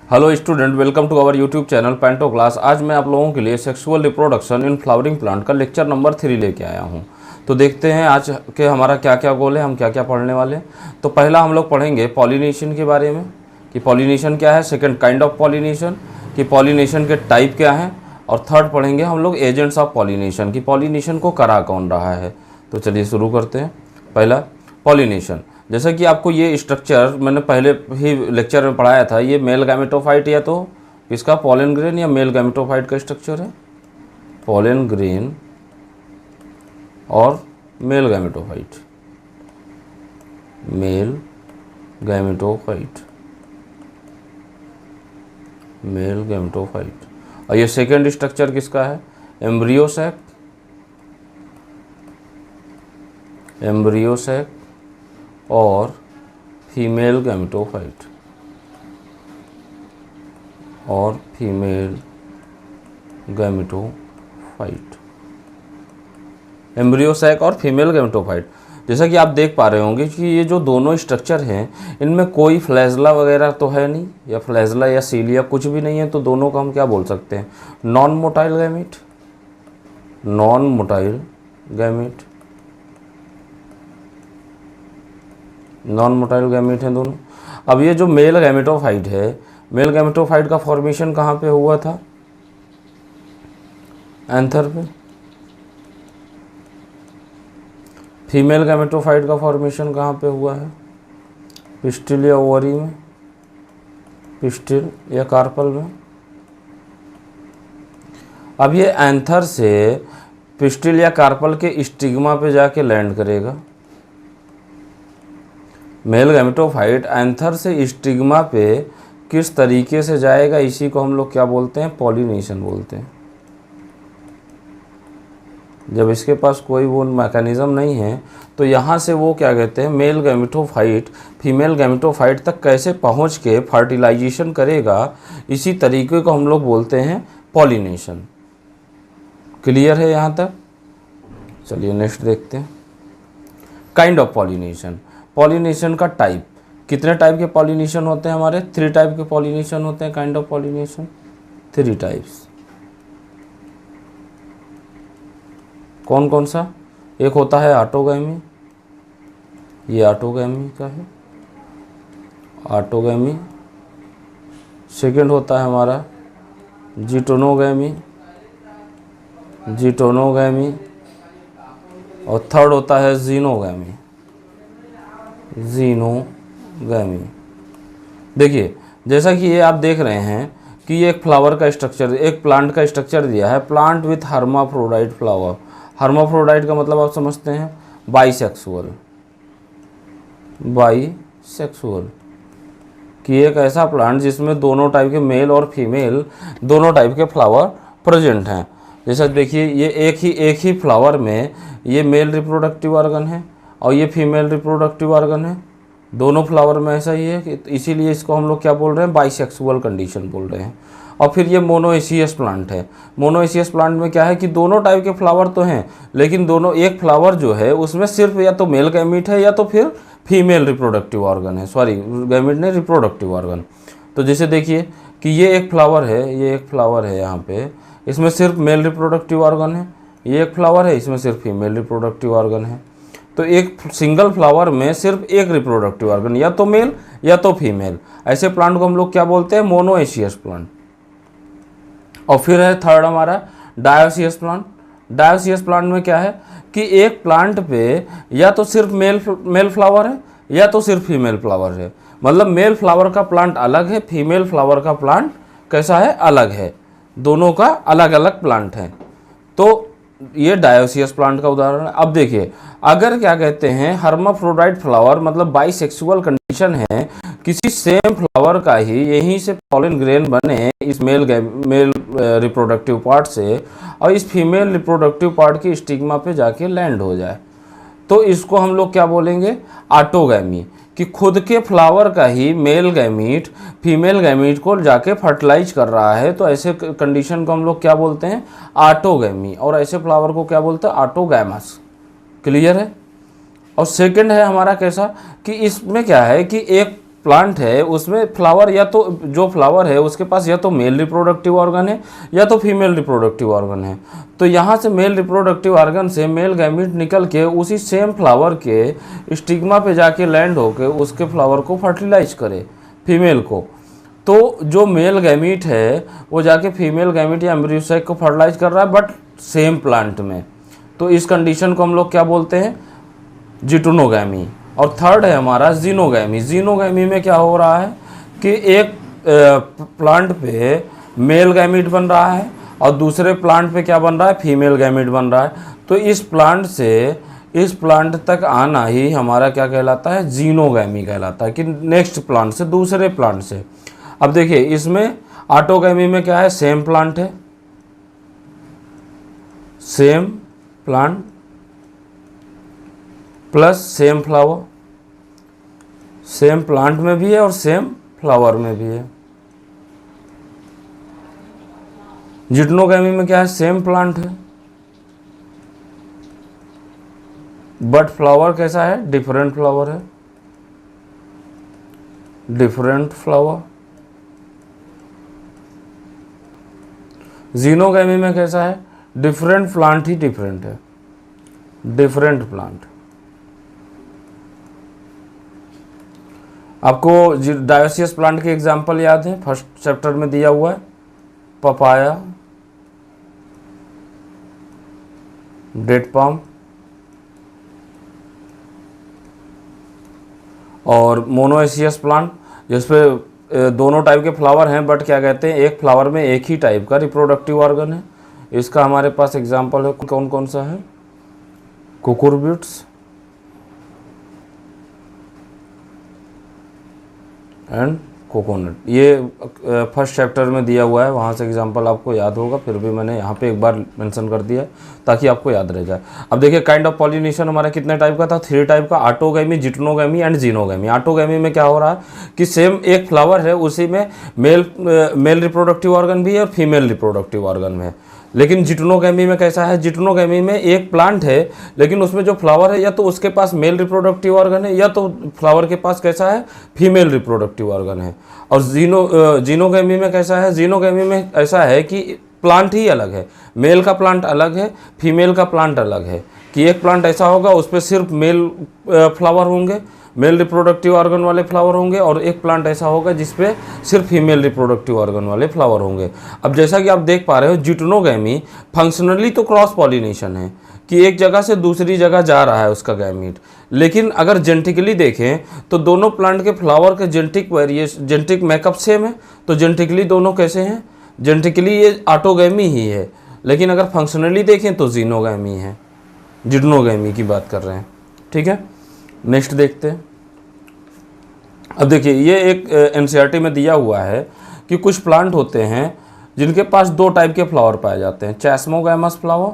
Hello student, welcome to our YouTube channel पेंटो class. आज मैं आप लोगों के लिए sexual reproduction in flowering plant का लेक्चर नंबर 3 लेके आया हूं। तो देखते हैं आज के हमारा क्या क्या गोल है, हम क्या क्या पढ़ने वाले हैं। तो पहला हम लोग पढ़ेंगे पॉलिनेशन के बारे में कि पॉलिनेशन क्या है, सेकंड काइंड ऑफ पॉलिनेशन कि पॉलिनेशन के टाइप क्या हैं, और थर्ड पढ़ेंगे हम लोग एजेंट्स ऑफ पॉलिनेशन कि पॉलिनेशन को करा कौन रहा है। तो चलिए शुरू करते हैं। पहला पॉलिनेशन, जैसा कि आपको ये स्ट्रक्चर मैंने पहले ही लेक्चर में पढ़ाया था। ये मेल गैमेटोफाइट या तो इसका पॉलन ग्रेन या मेल गैमेटोफाइट का स्ट्रक्चर है, पॉलन ग्रेन और male gametophyte, male gametophyte, male gametophyte. और ये सेकेंड स्ट्रक्चर किसका है, एम्ब्रियो सैक, एम्ब्रियो सैक और फीमेल गैमेटोफाइट, और फीमेल गैमेटोफाइट, एम्ब्रियो सैक और फीमेल गैमेटोफाइट। जैसा कि आप देख पा रहे होंगे कि ये जो दोनों स्ट्रक्चर हैं इनमें कोई फ्लैजला वगैरह तो है नहीं, या फ्लैजला या सीलिया कुछ भी नहीं है। तो दोनों को हम क्या बोल सकते हैं, non motile gamete, non motile gamete, non motile gamete हैं दोनों। अब ये जो मेल गैमेटोफाइट है, मेल गैमेटोफाइट का फॉर्मेशन कहाँ पे हुआ था, एंथर पे। फीमेल गैमेटोफाइट का फॉर्मेशन कहाँ पे हुआ है, पिस्टिल या ओवरी में, पिस्टिल या कार्पल में। अब ये एंथर से पिस्टिल या कार्पल के स्टिग्मा पे जाके लैंड करेगा। मेल गैमेटोफाइट एंथर से स्टिग्मा पे किस तरीके से जाएगा, इसी को हम लोग क्या बोलते हैं, पॉलिनेशन बोलते हैं। जब इसके पास कोई वो मैकेनिज़्म नहीं है तो यहाँ से वो क्या कहते हैं, मेल गैमेटोफाइट फीमेल गैमेटोफाइट तक कैसे पहुँच के फर्टिलाइजेशन करेगा, इसी तरीके को हम लोग बोलते हैं पॉलिनेशन। क्लियर है यहाँ तक? चलिए नेक्स्ट देखते हैं, काइंड ऑफ पॉलिनेशन। पॉलिनेशन का टाइप, कितने टाइप के पॉलिनेशन होते हैं हमारे, 3 टाइप के पॉलिनेशन होते हैं, काइंड ऑफ पॉलिनेशन 3 टाइप्स। कौन कौन सा, एक होता है ऑटोगैमी, ये ऑटोगैमी का है, ऑटोगैमी। सेकंड होता है हमारा जिटोनोगैमी, जिटोनोगैमी। और थर्ड होता है जीनोगैमी, जीनोगैमी। देखिए जैसा कि ये आप देख रहे हैं कि ये एक फ्लावर का स्ट्रक्चर, एक प्लांट का स्ट्रक्चर दिया है, plant with hermaphrodite flower. Hermaphrodite का मतलब आप समझते हैं, बाइसेक्सुअल, बाइसेक्सुअल कि एक ऐसा प्लांट जिसमें दोनों टाइप के मेल और फीमेल दोनों टाइप के फ्लावर प्रेजेंट हैं। जैसा देखिए ये एक ही फ्लावर में ये मेल रिप्रोडक्टिव ऑर्गन है और ये फीमेल रिप्रोडक्टिव ऑर्गन है, दोनों फ्लावर में ऐसा ही है कि इसीलिए इसको हम लोग क्या बोल रहे हैं, बाइसेक्सुअल कंडीशन बोल रहे हैं। और फिर ये मोनोएशियस प्लांट है। मोनोएशियस प्लांट में क्या है कि दोनों टाइप के फ्लावर तो हैं, लेकिन दोनों एक फ्लावर जो है उसमें सिर्फ या तो मेल गैमीट है या तो फिर फीमेल रिप्रोडक्टिव ऑर्गन है, सॉरी गैमीट ने रिप्रोडक्टिव ऑर्गन। तो जैसे देखिए कि ये एक फ्लावर है, ये एक फ्लावर है यहाँ पे, इसमें सिर्फ मेल रिप्रोडक्टिव ऑर्गन है। ये एक फ्लावर है, इसमें सिर्फ फीमेल रिप्रोडक्टिव ऑर्गन है। तो एक सिंगल फ्लावर में सिर्फ एक रिप्रोडक्टिव ऑर्गन, या तो मेल या तो फीमेल। ऐसे प्लांट को हम लोग क्या बोलते हैं, मोनोएशियस प्लांट। और फिर है थर्ड हमारा डायोसियस प्लांट। डायोसियस प्लांट में क्या है कि एक प्लांट पे या तो सिर्फ मेल फ्लावर है या तो सिर्फ फीमेल फ्लावर है। मतलब मेल फ्लावर का प्लांट अलग है, फीमेल फ्लावर का प्लांट कैसा है, अलग है, दोनों का अलग अलग प्लांट है। तो ये डायोसियस प्लांट का उदाहरण है। अब देखिए अगर क्या कहते हैं हर्माफ्रोडाइट फ्लावर, मतलब बाइसेक्सुअल कंडीशन है, किसी सेम फ्लावर का ही यहीं से पॉलन ग्रेन बने इस मेल रिप्रोडक्टिव पार्ट से और इस फीमेल रिप्रोडक्टिव पार्ट की स्टिग्मा पे जाके लैंड हो जाए, तो इसको हम लोग क्या बोलेंगे, ऑटोगैमी। कि खुद के फ्लावर का ही मेल गैमीट फीमेल गैमीट को जाके फर्टिलाइज कर रहा है, तो ऐसे कंडीशन को हम लोग क्या बोलते हैं, ऑटोगैमी। और ऐसे फ्लावर को क्या बोलते हैं, ऑटोगैमस। क्लियर है? और सेकंड है हमारा कैसा कि इसमें क्या है कि एक प्लांट है उसमें फ्लावर, या तो जो फ्लावर है उसके पास या तो मेल रिप्रोडक्टिव ऑर्गन है या तो फीमेल रिप्रोडक्टिव ऑर्गन है। तो यहाँ से मेल रिप्रोडक्टिव ऑर्गन से मेल गैमीट निकल के उसी सेम फ्लावर के स्टिग्मा पे जाके लैंड होके उसके फ्लावर को फर्टिलाइज करे फीमेल को। तो जो मेल गैमीट है वो जाके फीमेल गैमीट या एम्ब्रियोसाइक को फर्टिलाइज कर रहा है, बट सेम प्लांट में। तो इस कंडीशन को हम लोग क्या बोलते हैं? जिटोनोगैमी। और थर्ड है हमारा जीनोगैमी। जीनोगैमी में क्या हो रहा है कि एक प्लांट पे मेल गैमीट बन रहा है और दूसरे प्लांट पे क्या बन रहा है? फीमेल गैमीट बन रहा है। तो इस प्लांट से इस प्लांट तक आना ही हमारा क्या कहलाता है? जीनोगैमी कहलाता है, कि नेक्स्ट प्लांट से, दूसरे प्लांट से। अब देखिए इसमें ऑटोगैमी में क्या है? सेम प्लांट है, same plant plus same flower. Same plant में भी है और सेम फ्लावर में भी है। जिटोनोगैमी में क्या है? सेम प्लांट है बट फ्लावर कैसा है? डिफरेंट फ्लावर है, डिफरेंट फ्लावर। जीनोगैमी में कैसा है? डिफरेंट प्लांट ही डिफरेंट है, डिफरेंट प्लांट। आपको डायोसियस प्लांट के एग्जाम्पल याद है? फर्स्ट चैप्टर में दिया हुआ है, पपाया, डेट पाम और मोनोएशियस प्लांट, जिसपे दोनों टाइप के फ्लावर हैं, बट क्या कहते हैं, एक फ्लावर में एक ही टाइप का रिप्रोडक्टिव ऑर्गन है। इसका हमारे पास एग्जाम्पल है, कौन कौन सा है? Cucurbits and coconut. ये फर्स्ट चैप्टर में दिया हुआ है, वहाँ से एग्जांपल आपको याद होगा, फिर भी मैंने यहाँ पे एक बार मेंशन कर दिया ताकि आपको याद रह जाए। अब देखिए काइंड ऑफ पॉलिनेशन हमारा कितने टाइप का था? 3 टाइप का, ऑटोगैमी, जिटोनोगैमी एंड जीनोगैमी। ऑटोगैमी में क्या हो रहा है कि सेम एक फ्लावर है, उसी में मेल रिप्रोडक्टिव ऑर्गन भी है और फीमेल रिप्रोडक्टिव ऑर्गन भी है। लेकिन जिटोनोगैमी में कैसा है? जिटोनोगैमी में एक प्लांट है लेकिन उसमें जो फ्लावर है या तो उसके पास मेल रिप्रोडक्टिव ऑर्गन है या तो फ्लावर के पास कैसा है? फीमेल रिप्रोडक्टिव ऑर्गन है। और जीनोगैमी में कैसा है? जीनोगैमी में ऐसा है कि प्लांट ही अलग है, मेल का प्लांट अलग है, फीमेल का प्लांट अलग है। कि एक प्लांट ऐसा होगा उस पर सिर्फ मेल फ्लावर होंगे, मेल रिप्रोडक्टिव ऑर्गन वाले फ्लावर होंगे, और एक प्लांट ऐसा होगा जिसपे सिर्फ फीमेल रिप्रोडक्टिव ऑर्गन वाले फ्लावर होंगे। अब जैसा कि आप देख पा रहे हो, जिटोनोगैमी फंक्शनली तो क्रॉस पॉलिनेशन है कि एक जगह से दूसरी जगह जा रहा है उसका गैमीट, लेकिन अगर जेनेटिकली देखें तो दोनों प्लांट के फ्लावर के जेनेटिक मेकअप सेम है। तो जेनेटिकली दोनों कैसे हैं? जेनेटिकली ये ऑटोगैमी ही है, लेकिन अगर फंक्शनली देखें तो जीनोगैमी है, जिटोनोगैमी की बात कर रहे हैं। ठीक है, नेक्स्ट देखते हैं। अब देखिए ये एक एनसीईआरटी में दिया हुआ है कि कुछ प्लांट होते हैं जिनके पास 2 टाइप के फ्लावर पाए जाते हैं, चैस्मोगैमस फ्लावर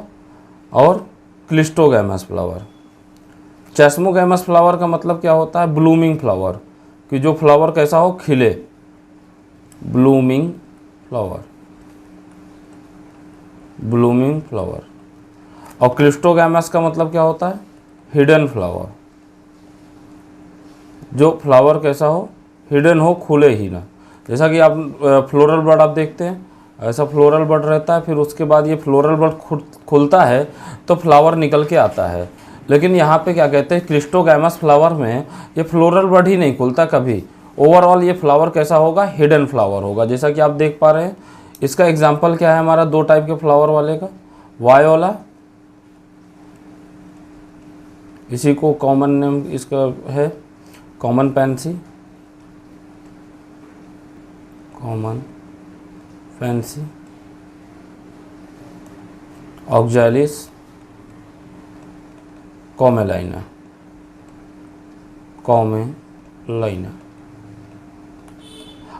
और क्लिस्टोगैमस फ्लावर। चैस्मोगैमस फ्लावर का मतलब क्या होता है? ब्लूमिंग फ्लावर, कि जो फ्लावर कैसा हो? खिले, ब्लूमिंग फ्लावर, ब्लूमिंग फ्लावर। और क्लिस्टोगैमस का मतलब क्या होता है? हिडन फ्लावर, जो फ्लावर कैसा हो? हिडन हो, खुले ही ना। जैसा कि आप फ्लोरल बड आप देखते हैं, ऐसा फ्लोरल बड रहता है, फिर उसके बाद ये फ्लोरल बड खुलता है तो फ्लावर निकल के आता है। लेकिन यहाँ पे क्या कहते हैं, क्लिस्टोगैमस फ्लावर में ये फ्लोरल बड ही नहीं खुलता कभी। ओवरऑल ये फ्लावर कैसा होगा? हिडन फ्लावर होगा, जैसा कि आप देख पा रहे हैं। इसका एग्जाम्पल क्या है हमारा 2 टाइप के फ्लावर वाले का? वायोला, इसी को कॉमन नेम इसका है कॉमन पैंसी, कॉमन फैंसी, ऑक्जालिस, कॉमेलाइना, कॉमेलाइना।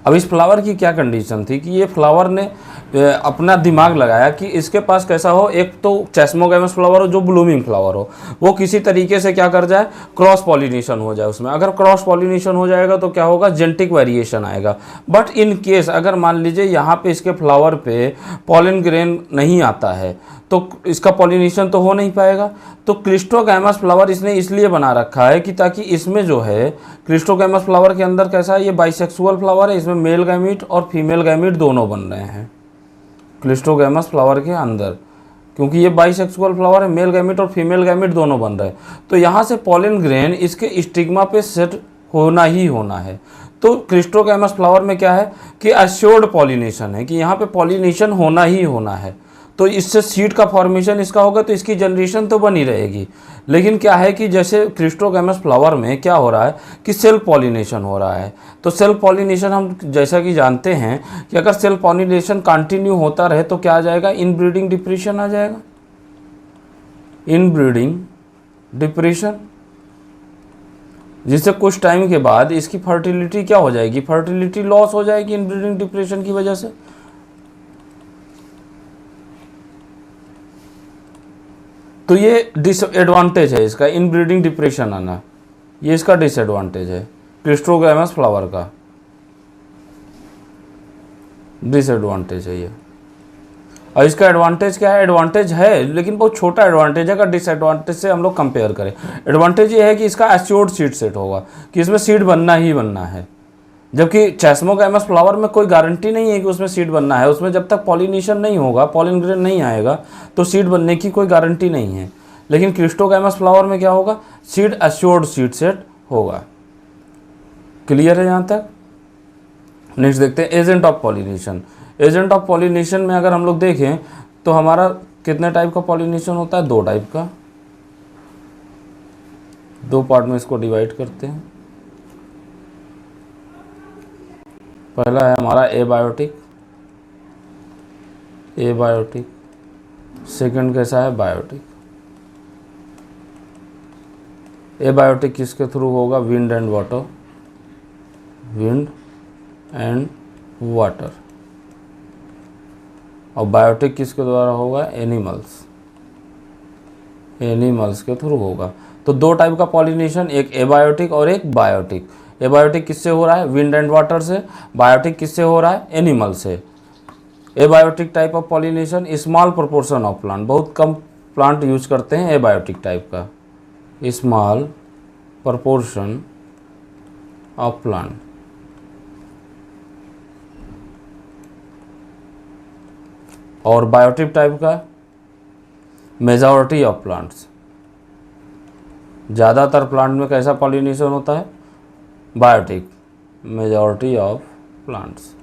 अब इस फ्लावर की क्या कंडीशन थी कि ये फ्लावर ने अपना दिमाग लगाया कि इसके पास कैसा हो, एक तो चैस्मोगैमस फ्लावर हो जो ब्लूमिंग फ्लावर हो, वो किसी तरीके से क्या कर जाए? क्रॉस पॉलिनेशन हो जाए उसमें। अगर क्रॉस पॉलिनेशन हो जाएगा तो क्या होगा? जेनेटिक वेरिएशन आएगा। बट इन केस अगर मान लीजिए यहाँ पे इसके फ्लावर पे पॉलन ग्रेन नहीं आता है, तो इसका पॉलिनेशन तो हो नहीं पाएगा। तो क्लिस्ट्रोगैमस फ्लावर इसने इसलिए बना रखा है कि ताकि इसमें जो है क्लिस्ट्रोगैमस फ्लावर के अंदर कैसा है, ये बाइसेक्सुअल फ्लावर है, इसमें मेल गैमीट और फीमेल गैमीट दोनों बन रहे हैं क्लिस्ट्रोगैमस फ्लावर के अंदर, क्योंकि ये बाइसेक्सुअल फ्लावर है, मेल गैमीट और फीमेल गैमीट दोनों बन रहे हैं। तो यहाँ से पॉलन ग्रेन इसके स्टिग्मा पे सेट होना ही होना है। तो क्लिस्ट्रोगैमस फ्लावर में क्या है कि एश्योर्ड पॉलिनेशन है, कि यहाँ पे पॉलिनेशन होना ही होना है। तो इससे सीड का फॉर्मेशन इसका होगा, तो इसकी जनरेशन तो बनी रहेगी। लेकिन क्या है कि जैसे क्लिस्ट्रोगैमस फ्लावर में क्या हो रहा है कि सेल्फ पॉलिनेशन हो रहा है। तो सेल्फ पॉलिनेशन हम जैसा कि जानते हैं कि अगर सेल्फ पॉलिनेशन कंटिन्यू होता रहे तो क्या आ जाएगा, इनब्रीडिंग डिप्रेशन आ जाएगा, इनब्रीडिंग डिप्रेशन, जिससे कुछ टाइम के बाद इसकी फर्टिलिटी क्या हो जाएगी, फर्टिलिटी लॉस हो जाएगी इनब्रीडिंग डिप्रेशन की वजह से। तो ये डिसएडवांटेज है इसका, इनब्रीडिंग डिप्रेशन आना, ये इसका डिसएडवांटेज है क्लिस्ट्रोगैमस फ्लावर का, डिसएडवांटेज है ये। और इसका एडवांटेज क्या है, एडवांटेज है लेकिन बहुत छोटा एडवांटेज है अगर डिसएडवांटेज से हम लोग कंपेयर करें। एडवांटेज ये है कि इसका एश्योर्ड सीड सेट होगा, कि इसमें सीड बनना ही बनना है। जबकि चेस्मोगैमस फ्लावर में कोई गारंटी नहीं है कि उसमें सीड बनना है, उसमें जब तक पॉलिनेशन नहीं होगा, पॉलिन ग्रेन नहीं आएगा तो सीड बनने की कोई गारंटी नहीं है। लेकिन क्लिस्ट्रोगैमस फ्लावर में क्या होगा, सीड एश्योर्ड सीड सेट होगा। क्लियर है यहाँ तक। नेक्स्ट देखते हैं agent of pollination. Agent of pollination में अगर हम लोग देखें तो हमारा कितने टाइप का पॉलिनेशन होता है, 2 टाइप का। 2 पार्ट में इसको डिवाइड करते हैं। पहला है हमारा एबायोटिक, एबायोटिक। सेकंड कैसा है, बायोटिक। एबायोटिक किसके थ्रू होगा, wind and water, wind and water. और बायोटिक किसके द्वारा होगा, एनिमल्स, एनिमल्स के थ्रू होगा। तो 2 टाइप का पॉलिनेशन, एक एबायोटिक और एक बायोटिक। एबायोटिक किससे हो रहा है, विंड एंड वाटर से। बायोटिक किससे हो रहा है, एनिमल से। Abiotic type of pollination, small proportion of plant, बहुत कम प्लांट यूज करते हैं एबायोटिक टाइप का, स्मॉल प्रोपोर्शन ऑफ प्लांट। और बायोटिक टाइप का मेजॉरिटी ऑफ प्लांट्स। ज़्यादातर प्लांट में कैसा पॉलिनेशन होता है, biotic, majority of plants.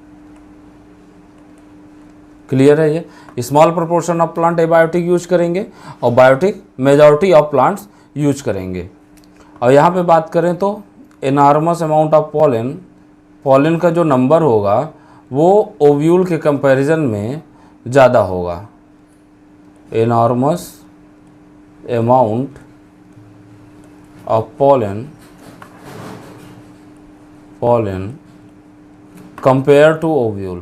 Clear है ये। Small proportion of plant abiotic use करेंगे और biotic majority of plants use करेंगे। और यहाँ पे बात करें तो enormous amount of pollen, pollen का जो नंबर होगा वो ओव्यूल के कंपैरिजन में ज़्यादा होगा। Enormous amount of pollen compare to ovule,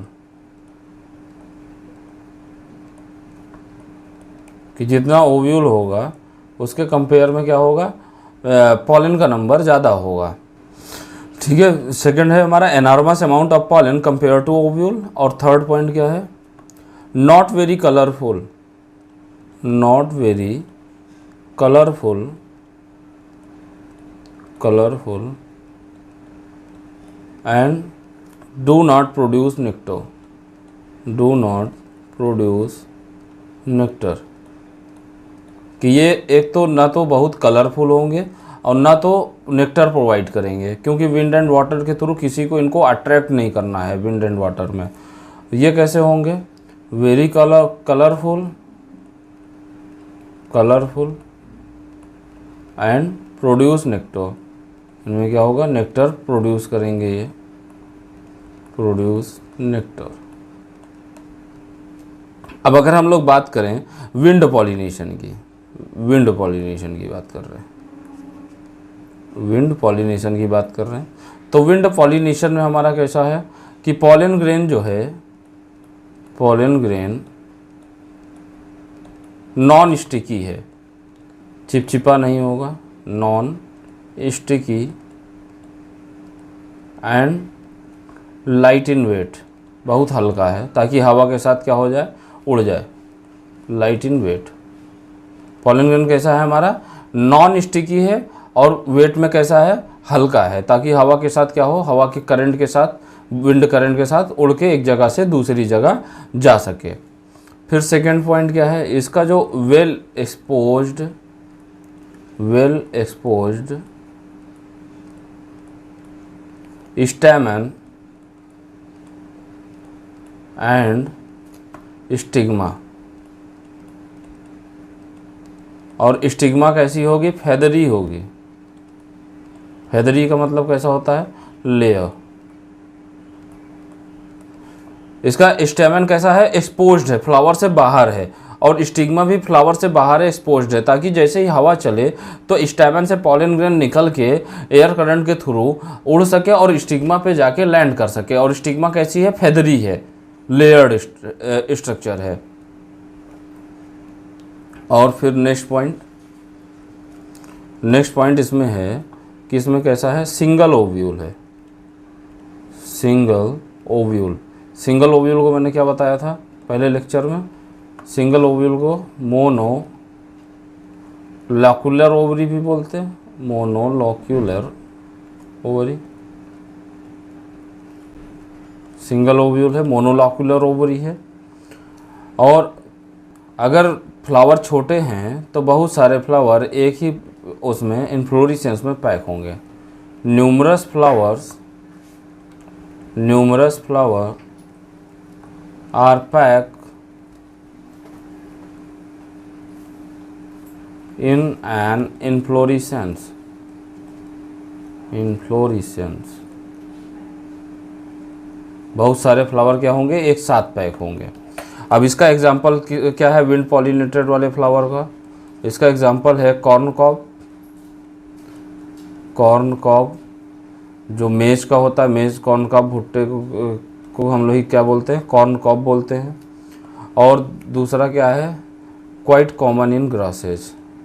कि जितना ओव्यूल होगा उसके कंपेयर में क्या होगा, पॉलन का नंबर ज़्यादा होगा। ठीक है। सेकंड है हमारा enormous amount of pollen compare to ovule. और थर्ड पॉइंट क्या है, not very colourful, not very colourful, colourful and do not produce nectar, do not produce nectar. कि ये एक तो ना तो बहुत कलरफुल होंगे और ना तो नेक्टर प्रोवाइड करेंगे, क्योंकि विंड एंड वाटर के थ्रू किसी को इनको अट्रैक्ट नहीं करना है विंड एंड वाटर में। ये कैसे होंगे, very colourful, colourful and produce nectar. इनमें क्या होगा, नेक्टर प्रोड्यूस करेंगे, ये प्रोड्यूस नेक्टर। अब अगर हम लोग बात करें विंड पॉलिनेशन की, विंड पॉलिनेशन की बात कर रहे हैं, विंड पॉलिनेशन की बात कर रहे हैं, तो विंड पॉलिनेशन में हमारा कैसा है कि पॉलन ग्रेन जो है, पॉलन ग्रेन नॉन स्टिकी है, चिपचिपा नहीं होगा, non sticky and light in weight, बहुत हल्का है ताकि हवा के साथ क्या हो जाए, उड़ जाए। Light in weight. Pollen grain कैसा है हमारा, नॉन स्टिकी है और वेट में कैसा है, हल्का है, ताकि हवा के साथ क्या हो, हवा के करंट के साथ, विंड करंट के साथ उड़ के एक जगह से दूसरी जगह जा सके। फिर सेकेंड पॉइंट क्या है, इसका जो well exposed stamen and stigma, और स्टिग्मा कैसी होगी, फेदरी होगी। फेदरी का मतलब कैसा होता है, लेयर। इसका स्टेमन कैसा है, एक्सपोज्ड है, फ्लावर से बाहर है, और स्टिग्मा भी फ्लावर से बाहर है, एक्सपोज्ड है, ताकि जैसे ही हवा चले तो स्टेमन से पॉलन ग्रेन निकल के एयर करंट के थ्रू उड़ सके और स्टिग्मा पे जाके लैंड कर सके। और स्टिग्मा कैसी है, फेदरी है, लेयर्ड स्ट्रक्चर है। और फिर नेक्स्ट पॉइंट इसमें है कि इसमें कैसा है, सिंगल ओव्यूल है। सिंगल ओव्यूल को मैंने क्या बताया था पहले लेक्चर में, सिंगल ओव्यूल को मोनोलॉक्यूलर ओवरी भी बोलते हैं, मोनोलॉक्यूलर ओवरी। सिंगल ओव्यूल है, मोनोलॉक्यूलर ओवरी है। और अगर फ्लावर छोटे हैं तो बहुत सारे फ्लावर एक ही उसमें इन्फ्लोरेसेंस में पैक होंगे। Numerous flower are pack in an inflorescence। बहुत सारे फ्लावर क्या होंगे, एक साथ पैक होंगे। अब इसका एग्जाम्पल क्या है विंड पॉलिनेटेड वाले फ्लावर का, इसका एग्जाम्पल है कॉर्न कॉब जो मेज का होता है, मेज कॉर्न कॉब, भुट्टे को हम लोग क्या बोलते हैं, कॉर्न कॉब बोलते हैं। और दूसरा क्या है, क्वाइट कॉमन इन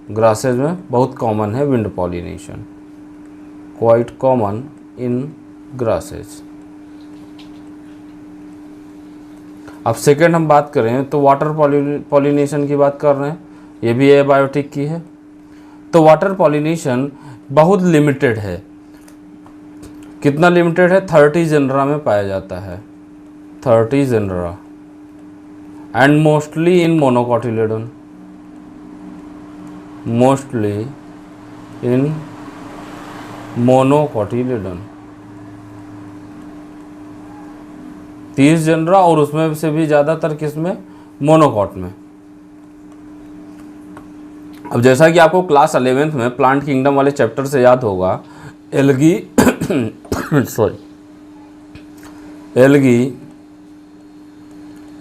ग्रासेज में बहुत कॉमन है wind pollination, quite common in grasses. अब सेकेंड हम बात करें तो वाटर पॉलिनेशन की बात कर रहे हैं, ये भी एबायोटिक की है। तो वाटर पॉलिनेशन बहुत लिमिटेड है। कितना लिमिटेड है, 30 जेनरा में पाया जाता है, 30 genera, and mostly in monocotyledon, 30 genera, और उसमें से भी ज़्यादातर किसमें, मोनोकॉट में। अब जैसा कि आपको क्लास 11th में प्लांट किंगडम वाले चैप्टर से याद होगा, एल्गी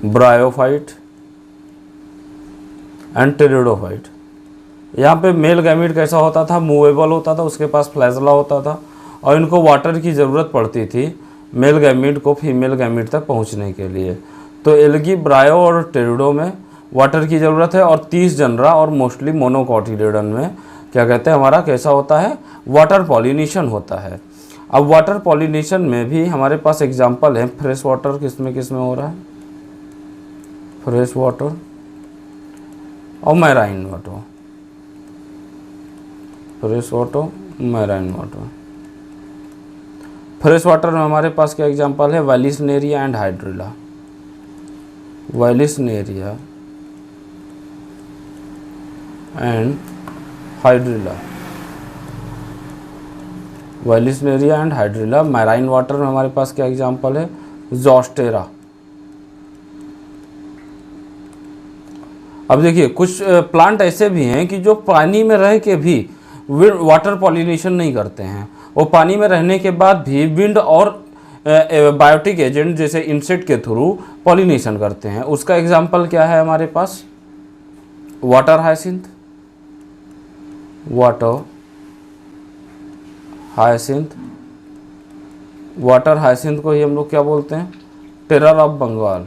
ब्रायोफाइट एंड टेरिडोफाइट। यहाँ पे मेल गैमीट कैसा होता था, मूवेबल होता था, उसके पास फ्लैजला होता था, और इनको वाटर की ज़रूरत पड़ती थी मेल गैमीट को फीमेल गैमीट तक पहुँचने के लिए। तो एल्गी, ब्रायो और टेरिडो में वाटर की ज़रूरत है, और 30 जनरा और मोस्टली मोनोकॉटिलेडन में क्या कहते हैं, हमारा कैसा होता है, वाटर पॉलिनेशन होता है। अब वाटर पॉलिनेशन में भी हमारे पास एग्जांपल है, फ्रेश वाटर किस में हो रहा है, फ्रेश वाटर और मैराइन वाटर, फ्रेश वाटर में हमारे पास क्या एग्जांपल है, Vallisneria and Hydrilla. Vallisneria and Hydrilla. Marine water में हमारे पास क्या एग्जांपल है, जोस्टेरा। अब देखिए कुछ प्लांट ऐसे भी हैं कि जो पानी में रह के भी वाटर पॉलिनेशन नहीं करते हैं, वो पानी में रहने के बाद भी विंड और बायोटिक एजेंट जैसे इंसेक्ट के थ्रू पॉलिनेशन करते हैं। उसका एग्जांपल क्या है हमारे पास, वाटर हायसिंथ को ही हम लोग क्या बोलते हैं, टेरर ऑफ बंगाल।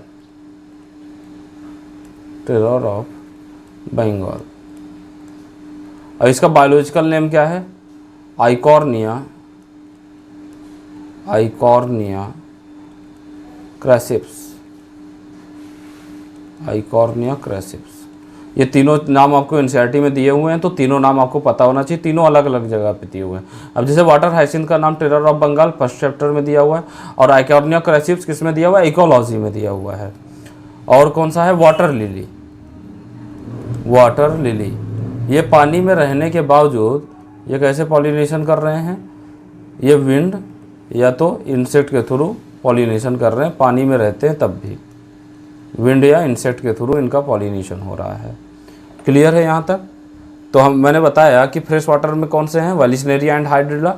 और इसका बायोलॉजिकल नेम क्या है, आइकॉर्निया क्रैसिप्स। ये तीनों नाम आपको एनसीईआरटी में दिए हुए हैं, तो तीनों नाम आपको पता होना चाहिए, तीनों अलग अलग जगह पे दिए हुए हैं। अब जैसे वाटर हाइसिंथ का नाम terror of Bengal first chapter में दिया हुआ है, और आइकॉर्निया क्रैसिप्स किस में दिया हुआ है, इकोलॉजी में दिया हुआ है। और कौन सा है, वाटर लिली। वाटर लिली ये पानी में रहने के बावजूद ये कैसे पॉलिनेशन कर रहे हैं, ये विंड या तो इंसेक्ट के थ्रू पॉलिनेशन कर रहे हैं, पानी में रहते हैं तब भी विंड या इंसेक्ट के थ्रू इनका पॉलिनेशन हो रहा है। क्लियर है यहाँ तक? तो मैंने बताया कि फ्रेश वाटर में कौन से हैं, वेलिस्नेरिया एंड हाइड्रिला,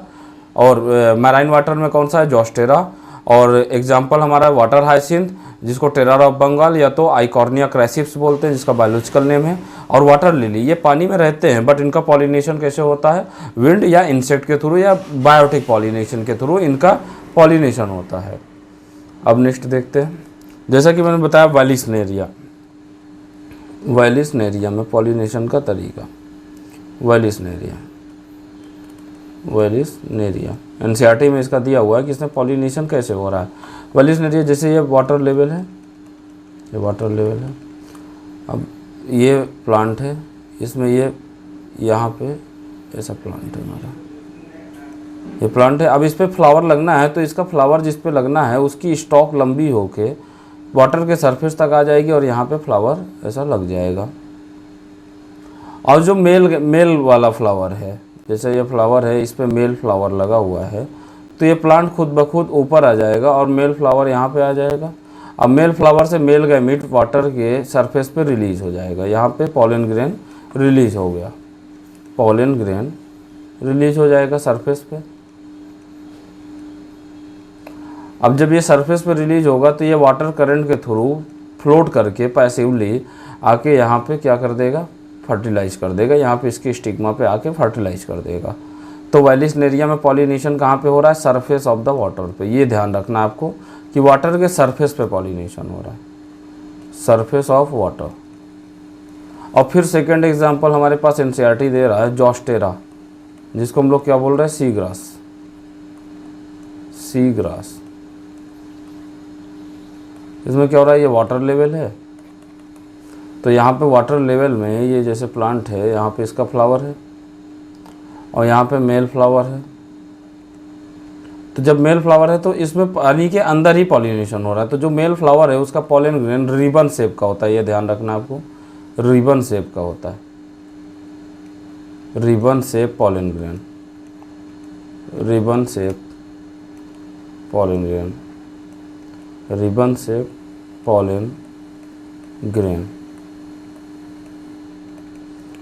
और मैराइन वाटर में कौन सा है, जॉस्टेरा, और एग्जाम्पल हमारा वाटर हाइसिंथ जिसको टेरर ऑफ बंगाल या तो आइकॉर्निया क्रैसिप्स बोलते हैं जिसका बायोलॉजिकल नेम है, और वाटर लिली ये पानी में रहते हैं, बट इनका पॉलिनेशन कैसे होता है, विंड या इंसेक्ट के थ्रू या बायोटिक पॉलिनेशन के थ्रू इनका पॉलिनेशन होता है। अब नेक्स्ट देखते हैं, जैसा कि मैंने बताया वेलिस्नेरिया, वेलिस्नेरिया में पॉलिनेशन का तरीका, वेलिस्नेरिया, वेलिस्नेरिया एनसीईआरटी में इसका दिया हुआ है कि इसमें पॉलिनेशन कैसे हो रहा है। वेलिस्नेरिया जैसे ये वाटर लेवल है, ये वाटर लेवल है, अब ये प्लांट है, इसमें ये यहाँ पे ऐसा प्लांट है हमारा, ये प्लांट है। अब इस पर फ्लावर लगना है, तो इसका फ्लावर जिस पे लगना है उसकी स्टॉक लंबी होके वाटर के सरफेस तक आ जाएगी और यहाँ पे फ्लावर ऐसा लग जाएगा। और जो मेल वाला फ्लावर है, जैसे ये फ्लावर है, इस पे मेल फ्लावर लगा हुआ है, तो ये प्लांट खुद ब खुद ऊपर आ जाएगा और मेल फ्लावर यहाँ पे आ जाएगा। अब मेल फ्लावर से मेल गैमीट वाटर के सरफेस पे रिलीज हो जाएगा, यहाँ पे पॉलन ग्रेन रिलीज हो गया, पॉलन ग्रेन रिलीज हो जाएगा सरफेस पे। अब जब ये सरफेस पे रिलीज होगा तो ये वाटर करंट के थ्रू फ्लोट करके पैसिवली आके यहाँ पे क्या कर देगा, फर्टिलाइज कर देगा, यहाँ पे इसके स्टिग्मा पे आके फर्टिलाइज कर देगा। तो वेलिस्नेरिया में पॉलिनेशन कहाँ पे हो रहा है, सरफेस ऑफ द वाटर पे। ये ध्यान रखना आपको कि वाटर के सरफेस पे पॉलिनेशन हो रहा है, सरफेस ऑफ वाटर। और फिर सेकेंड एग्जाम्पल हमारे पास एनसीईआरटी दे रहा है जॉस्टेरा, जिसको हम लोग क्या बोल रहे हैं, सी ग्रास, सी ग्रास। इसमें क्या हो रहा है, ये वाटर लेवल है, तो यहाँ पे वाटर लेवल में ये जैसे प्लांट है, यहाँ पे इसका फ्लावर है और यहाँ पे मेल फ्लावर है। तो जब मेल फ्लावर है तो इसमें पानी के अंदर ही पॉलिनेशन हो रहा है। तो जो मेल फ्लावर है उसका पॉलन ग्रेन रिबन शेप का होता है, ये ध्यान रखना आपको, रिबन शेप का होता है, ribbon shape pollen grain, ribbon shape pollen grain, ribbon shape pollen grain.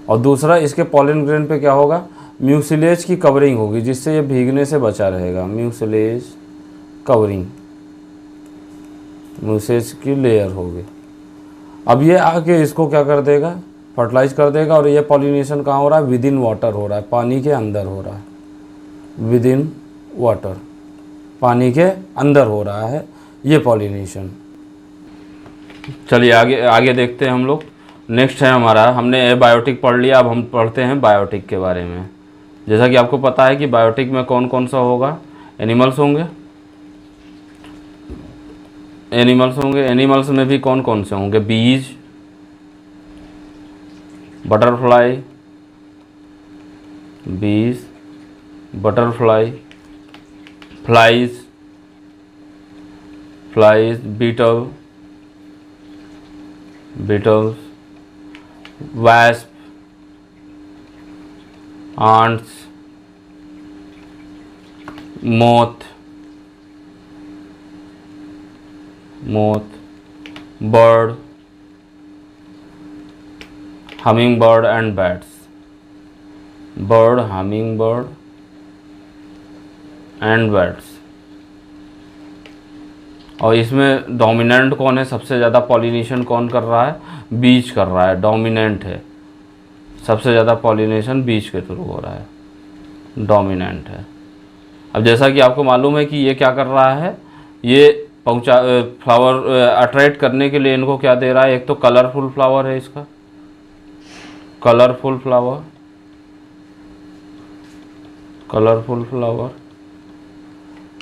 और दूसरा, इसके पॉलन ग्रेन पे क्या होगा, म्यूसिलेज की कवरिंग होगी जिससे ये भीगने से बचा रहेगा, म्यूसिलेज कवरिंग, म्यूसिलेज की लेयर होगी। अब ये आके इसको क्या कर देगा, फर्टिलाइज कर देगा, और ये पॉलिनेशन कहाँ हो रहा है, विद इन वाटर हो रहा है, पानी के अंदर हो रहा है, विद इन वाटर, पानी के अंदर हो रहा है ये पॉलिनेशन। चलिए आगे आगे देखते हैं हम लोग। नेक्स्ट है हमारा, हमने एबायोटिक पढ़ लिया, अब हम पढ़ते हैं बायोटिक के बारे में। जैसा कि आपको पता है कि बायोटिक में कौन कौन सा होगा, एनिमल्स होंगे, एनिमल्स होंगे, एनिमल्स में भी कौन कौन से होंगे, bees, butterfly, bees, butterfly, flies, flies, beetle, beetles, wasp, ants, moth, bird, hummingbird and bats, bird, hummingbird and bats। और इसमें डोमिनेंट कौन है, सबसे ज़्यादा पॉलिनेशन कौन कर रहा है, बीज कर रहा है, डोमिनेंट है, सबसे ज़्यादा पॉलिनेशन बीज के थ्रू हो रहा है, डोमिनेंट है। अब जैसा कि आपको मालूम है कि ये क्या कर रहा है, ये फ्लावर अट्रैक्ट करने के लिए इनको क्या दे रहा है, एक तो कलरफुल फ्लावर है इसका, कलरफुल फ्लावर, कलरफुल फ्लावर,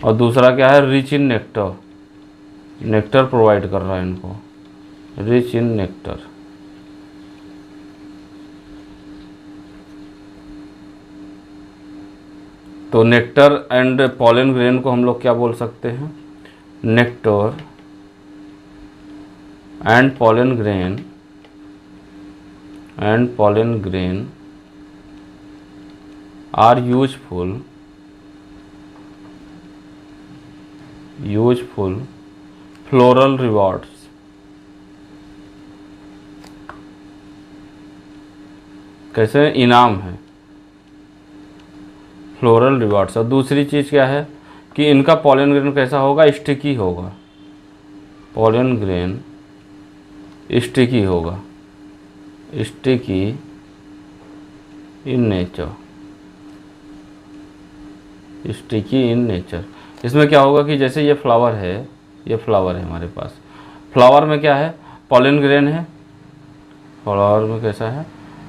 और दूसरा क्या है, rich in nectar, nectar provide कर रहा है इनको, रिच इन नेक्टर। तो नेक्टर एंड पॉलन ग्रेन को हम लोग क्या बोल सकते हैं? Nectar and pollen grain are useful floral rewards. कैसे? इनाम है, फ्लोरल रिवॉर्ड्स। और दूसरी चीज़ क्या है कि इनका पॉलन ग्रेन कैसा होगा? स्टिकी होगा। पॉलन ग्रेन स्टिकी होगा, sticky in nature, sticky in nature. इसमें क्या होगा कि जैसे ये फ्लावर है, ये फ्लावर है हमारे पास, फ्लावर में क्या है? पॉलन ग्रेन है। फ्लावर में कैसा है?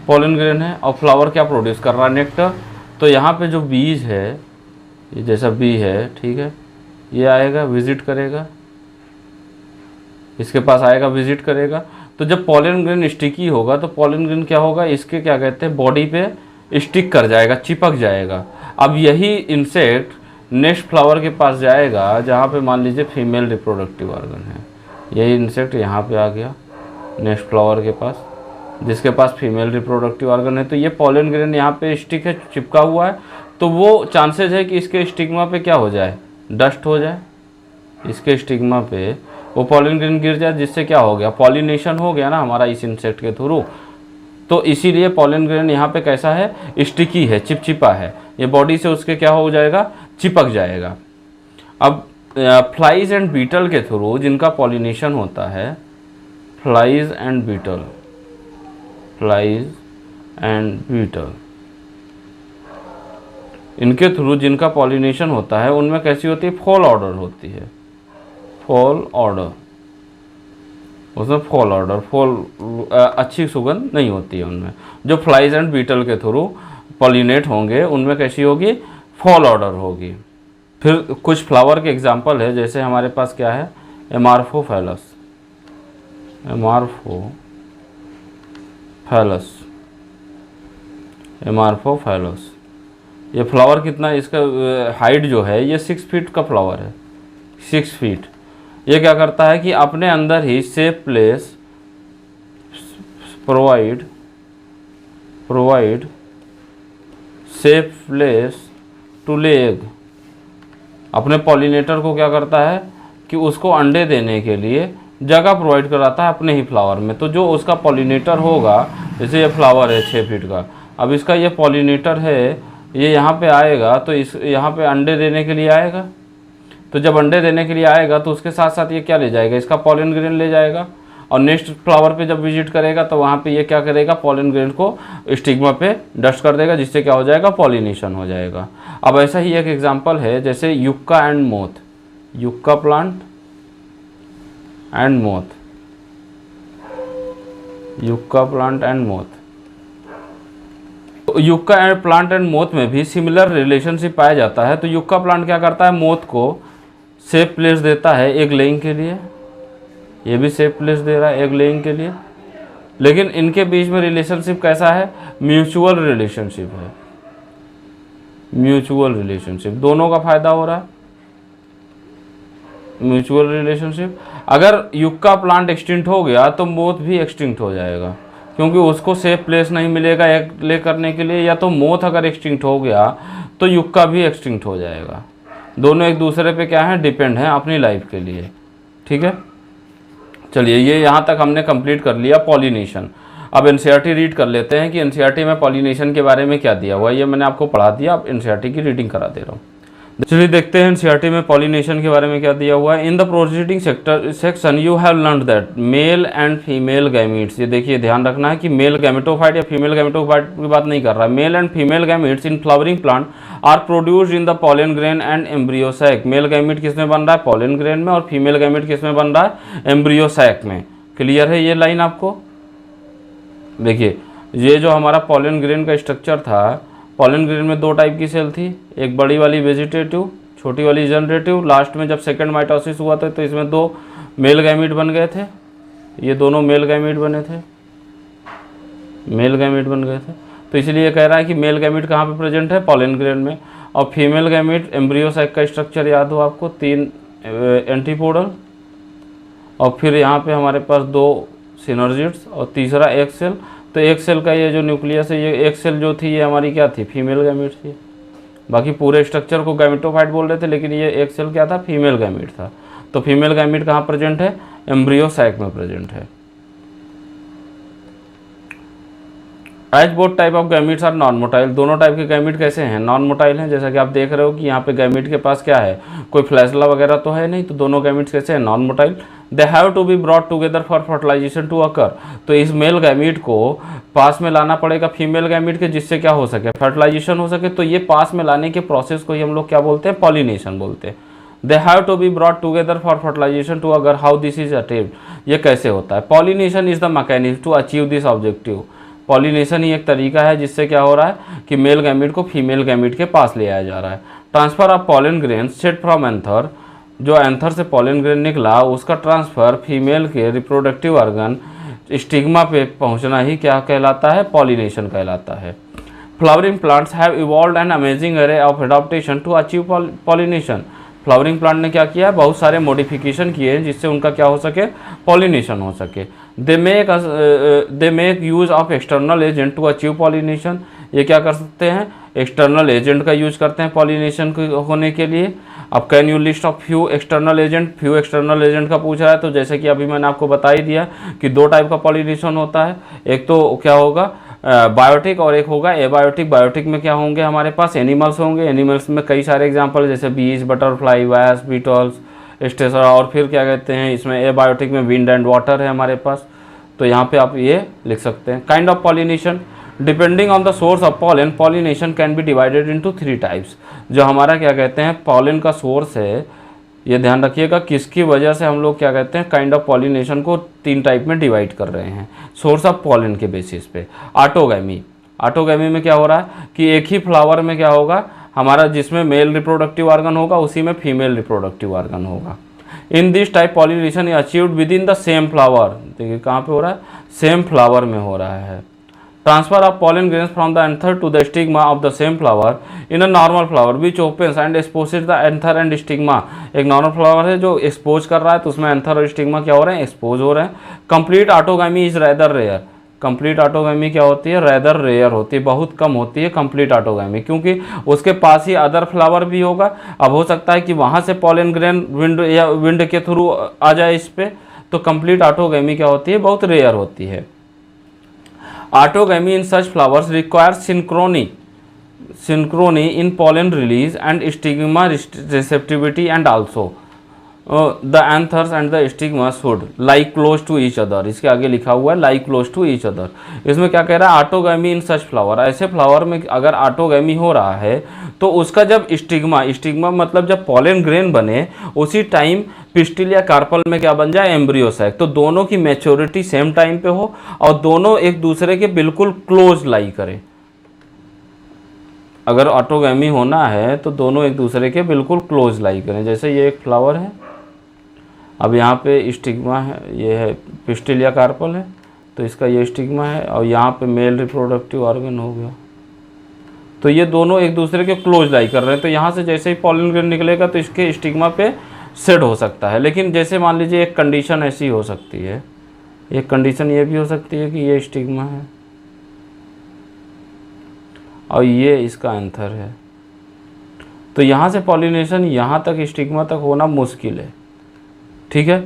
पॉलन ग्रेन है। और फ्लावर क्या प्रोड्यूस कर रहा है? नेक्टर। तो यहाँ पे जो बीज है, ये जैसा बी है, ठीक है, ये आएगा विजिट करेगा, इसके पास आएगा विजिट करेगा। तो जब पॉलन ग्रेन स्टिकी होगा तो पॉलन ग्रेन क्या होगा? इसके क्या कहते हैं? बॉडी पे स्टिक कर जाएगा, चिपक जाएगा। अब यही इंसेक्ट नेक्स्ट फ्लावर के पास जाएगा जहाँ पे मान लीजिए फीमेल रिप्रोडक्टिव ऑर्गन है। यही इंसेक्ट यहाँ पे आ गया नेक्स्ट फ्लावर के पास, जिसके पास फीमेल रिप्रोडक्टिव ऑर्गन है। तो ये पॉलन ग्रेन यहाँ पे स्टिक है, चिपका हुआ है। तो वो चांसेस है कि इसके स्टिग्मा पे क्या हो जाए? डस्ट हो जाए। इसके स्टिग्मा पे वो पॉलन ग्रेन गिर जाए, जिससे क्या हो गया? पॉलिनेशन हो गया ना हमारा इस इंसेक्ट के थ्रू। तो इसीलिए पॉलन ग्रेन यहाँ पे कैसा है? स्टिकी है, चिपचिपा है। ये बॉडी से उसके क्या हो जाएगा? चिपक जाएगा। अब फ्लाइज एंड बीटल के थ्रू जिनका पॉलिनेशन होता है, फ्लाइज एंड बीटल, इनके थ्रू जिनका पॉलिनेशन होता है उनमें कैसी होती है? फॉल ऑर्डर होती है। फॉल ऑर्डर, उसमें फॉल ऑर्डर, अच्छी सुगंध नहीं होती है उनमें। जो फ्लाइज एंड बीटल के थ्रू पॉलिनेट होंगे उनमें कैसी होगी? फॉल ऑर्डर होगी। फिर कुछ फ्लावर के एग्जाम्पल है, जैसे हमारे पास क्या है? एमार्फोफैलस, एमार्फोफैलस। ये फ्लावर कितना, इसका हाइट जो है ये 6 फीट का फ्लावर है, 6 फीट। ये क्या करता है कि अपने अंदर ही safe place provide safe place to lay egg. अपने पॉलिनेटर को क्या करता है कि उसको अंडे देने के लिए जगह प्रोवाइड कराता है अपने ही फ्लावर में। तो जो उसका पॉलिनेटर होगा, जैसे ये फ्लावर है 6 फीट का, अब इसका ये पॉलिनेटर है, ये यहाँ पे आएगा तो इस यहाँ पे अंडे देने के लिए आएगा। तो जब अंडे देने के लिए आएगा तो उसके साथ साथ ये क्या ले जाएगा? इसका पॉलन ग्रेन ले जाएगा। और नेक्स्ट फ्लावर पे जब विजिट करेगा तो वहाँ पे ये क्या करेगा? पॉलन ग्रेन को स्टिग्मा पे डस्ट कर देगा, जिससे क्या हो जाएगा? पॉलिनेशन हो जाएगा। अब ऐसा ही एक एग्जांपल है, जैसे Yucca and moth, Yucca plant and moth, Yucca plant and moth. तो Yucca and plant and moth में भी सिमिलर रिलेशनशिप पाया जाता है। तो युक्का प्लांट क्या करता है? मोथ को सेफ प्लेस देता है एग लेइंग के लिए, ये भी सेफ प्लेस दे रहा है एग लेइंग के लिए। लेकिन इनके बीच में रिलेशनशिप कैसा है? म्यूचुअल रिलेशनशिप है, म्यूचुअल रिलेशनशिप, दोनों का फायदा हो रहा है, म्यूचुअल रिलेशनशिप। अगर युक्का प्लांट एक्सटिंक्ट हो गया तो मोथ भी एक्सटिंक्ट हो जाएगा, क्योंकि उसको सेफ प्लेस नहीं मिलेगा एग ले करने के लिए। या तो मोथ अगर एक्सटिंक्ट हो गया तो युक्का भी एक्सटिंक्ट हो जाएगा। दोनों एक दूसरे पे क्या है? डिपेंड है अपनी लाइफ के लिए। ठीक है, चलिए ये यहाँ तक हमने कंप्लीट कर लिया पॉलिनेशन। अब एनसीईआरटी रीड कर लेते हैं कि एनसीईआरटी में पॉलिनेशन के बारे में क्या दिया हुआ है। ये मैंने आपको पढ़ा दिया, अब एनसीईआरटी की रीडिंग करा दे रहा हूँ। चलिए देखते हैं एनसीईआरटी में पॉलिनेशन के बारे में क्या दिया हुआ है। In the proceeding section you have learned that male and female gametes. ये देखिए ध्यान रखना है कि मेल गैमेटोफाइट या फीमेल गैमेटोफाइट की बात नहीं कर रहा है। Male and female gametes in flowering plant are produced in the pollen grain and embryo sac. Male gamete किस में बन रहा है? पॉलन ग्रेन में। और फीमेल गैमीट किस में बन रहा है? एम्ब्रियो सैक में। क्लियर है ये लाइन आपको? देखिए ये जो हमारा पॉलन ग्रेन का स्ट्रक्चर था, पॉलन ग्रेन में 2 टाइप की सेल थी, एक बड़ी वाली वेजिटेटिव, छोटी वाली जनरेटिव। लास्ट में जब सेकंड माइटोसिस हुआ था तो इसमें 2 मेल गैमीट बन गए थे, ये दोनों मेल गैमीट बने थे, मेल गैमीट बन गए थे। तो इसलिए कह रहा है कि मेल गैमीट कहाँ पे प्रेजेंट है? पॉलन ग्रेन में। और फीमेल गैमीट एम्ब्रियो साइक का स्ट्रक्चर याद हो आपको, 3 एंटीपोडल, और फिर यहाँ पे हमारे पास 2 सिनर्जिड्स और तीसरा एक सेल। तो एक सेल का ये जो न्यूक्लियस है, ये एक सेल जो थी ये हमारी क्या थी, फीमेल गैमीट थी। बाकी पूरे स्ट्रक्चर को गैमेटोफाइट बोल रहे थे, लेकिन ये एक सेल क्या था, फीमेल गैमीट था। तो फीमेल गैमीट कहाँ प्रेजेंट है, एम्ब्रियो साइक में प्रेजेंट है। As both type of gametes are non motile, दोनों टाइप के गैमीट कैसे हैं, नॉन मोटाइल हैं। जैसा कि आप देख रहे हो कि यहाँ पे गैमीट के पास क्या है, कोई फ्लैशला वगैरह तो है नहीं, तो दोनों गैमीट्स कैसे हैं, non motile. They have to be brought together for fertilisation to occur, तो इस मेल गैमीट को पास में लाना पड़ेगा फीमेल गैमीट के, जिससे क्या हो सके, फर्टिलाइजेशन हो सके। तो ये पास में लाने के प्रोसेस को ही हम लोग क्या बोलते हैं, पॉलिनेशन बोलते हैं। They have to be brought together for fertilisation to occur, how this is attained, ये कैसे होता है। Pollination is the mechanism to achieve this objective, pollination ही एक तरीका है जिससे क्या हो रहा है कि मेल गैमीट को फीमेल गैमीट के पास ले आया जा रहा है। Transfer of pollen grain shed from anther, जो एंथर से पॉलन ग्रेन निकला उसका ट्रांसफर फीमेल के रिप्रोडक्टिव ऑर्गन स्टिग्मा पे पहुंचना ही क्या कहलाता है, पॉलिनेशन कहलाता है। Flowering plants have evolved an amazing array of adaptation to achieve pollination, flowering plant ने क्या किया है, बहुत सारे मॉडिफिकेशन किए हैं जिससे उनका क्या हो सके, पॉलिनेशन हो सके। They make use of external agent to achieve pollination, ये क्या कर सकते हैं, एक्सटर्नल एजेंट का यूज करते हैं पॉलिनेशन होने के लिए। अब can you list of few external agent, few external agent का पूछ रहा है, तो जैसे कि अभी मैंने आपको बता ही दिया कि 2 टाइप का पॉलिनेशन होता है, एक तो क्या होगा बायोटिक और एक होगा एबायोटिक। बायोटिक में क्या होंगे, हमारे पास एनिमल्स होंगे, एनिमल्स में कई सारे एग्जांपल जैसे बीज, बटरफ्लाई, वैस, बीटल्स, स्टेसर, और फिर क्या कहते हैं इसमें एबायोटिक में विंड एंड वाटर है हमारे पास। तो यहाँ पे आप ये लिख सकते हैं। Kind of pollination, depending on the source of pollen, pollination can be divided into 3 types. जो हमारा क्या कहते हैं पॉलन का सोर्स है, ये ध्यान रखिएगा किसकी वजह से हम लोग क्या कहते हैं काइंड ऑफ पॉलिनेशन को 3 टाइप में डिवाइड कर रहे हैं, सोर्स ऑफ पॉलन के बेसिस पे। ऑटोगैमी, ऑटोगैमी में क्या हो रहा है कि एक ही फ्लावर में क्या होगा हमारा, जिसमें मेल रिप्रोडक्टिव ऑर्गन होगा उसी में फीमेल रिप्रोडक्टिव ऑर्गन होगा। In this type pollination is achieved with in the same flower, देखिए कहाँ पे हो रहा है, सेम फ्लावर में हो रहा है। Transfer of pollen grains from the anther to the stigma of the same flower in a normal flower which opens and exposes the anther and stigma, एक नॉर्मल फ्लावर है जो एक्सपोज कर रहा है, तो उसमें एंथर और स्टिग्मा क्या हो रहे हैं, एक्सपोज हो रहे हैं। Complete autogamy is rather rare, complete autogamy क्या होती है, रेदर रेयर होती है, बहुत कम होती है कंप्लीट ऑटोगैमी, क्योंकि उसके पास ही अदर फ्लावर भी होगा। अब हो सकता है कि वहाँ से पॉलन ग्रेन विंड या विंड के थ्रू आ जाए इस पे, तो कंप्लीट ऑटोगैमी क्या होती है, बहुत रेयर होती है। Autogamy in such flowers require synchrony in pollen release and stigma receptivity, and also the anthers and the stigma should lie close to each other, इसके आगे लिखा हुआ है lie close to each other। इसमें क्या कह रहा है, ऑटोगैमी इन सच फ्लावर, ऐसे फ्लावर में अगर ऑटोगैमी हो रहा है तो उसका जब स्टिग्मा मतलब जब पॉलन ग्रेन बने उसी टाइम पिस्टिल या कार्पल में क्या बन जाए, एम्ब्रियो सैक, तो दोनों की मैच्योरिटी सेम टाइम पे हो और दोनों एक दूसरे के बिल्कुल क्लोज लाई करें। अगर ऑटोगैमी होना है तो दोनों एक दूसरे के बिल्कुल क्लोज लाई करें। जैसे ये एक फ्लावर है, अब यहाँ पे स्टिग्मा है, ये है पिस्टिल या कार्पल है, तो इसका ये स्टिग्मा है और यहाँ पे मेल रिप्रोडक्टिव ऑर्गन हो गया, तो ये दोनों एक दूसरे के क्लोज लाई कर रहे हैं। तो यहाँ से जैसे ही पॉलन ग्रेन निकलेगा तो इसके स्टिग्मा पे सेट हो सकता है। लेकिन जैसे मान लीजिए एक कंडीशन ऐसी हो सकती है, एक कंडीशन ये भी हो सकती है कि ये स्टिग्मा है और ये इसका एंथर है, तो यहाँ से पॉलिनेशन यहाँ तक स्टिग्मा तक होना मुश्किल है, ठीक है।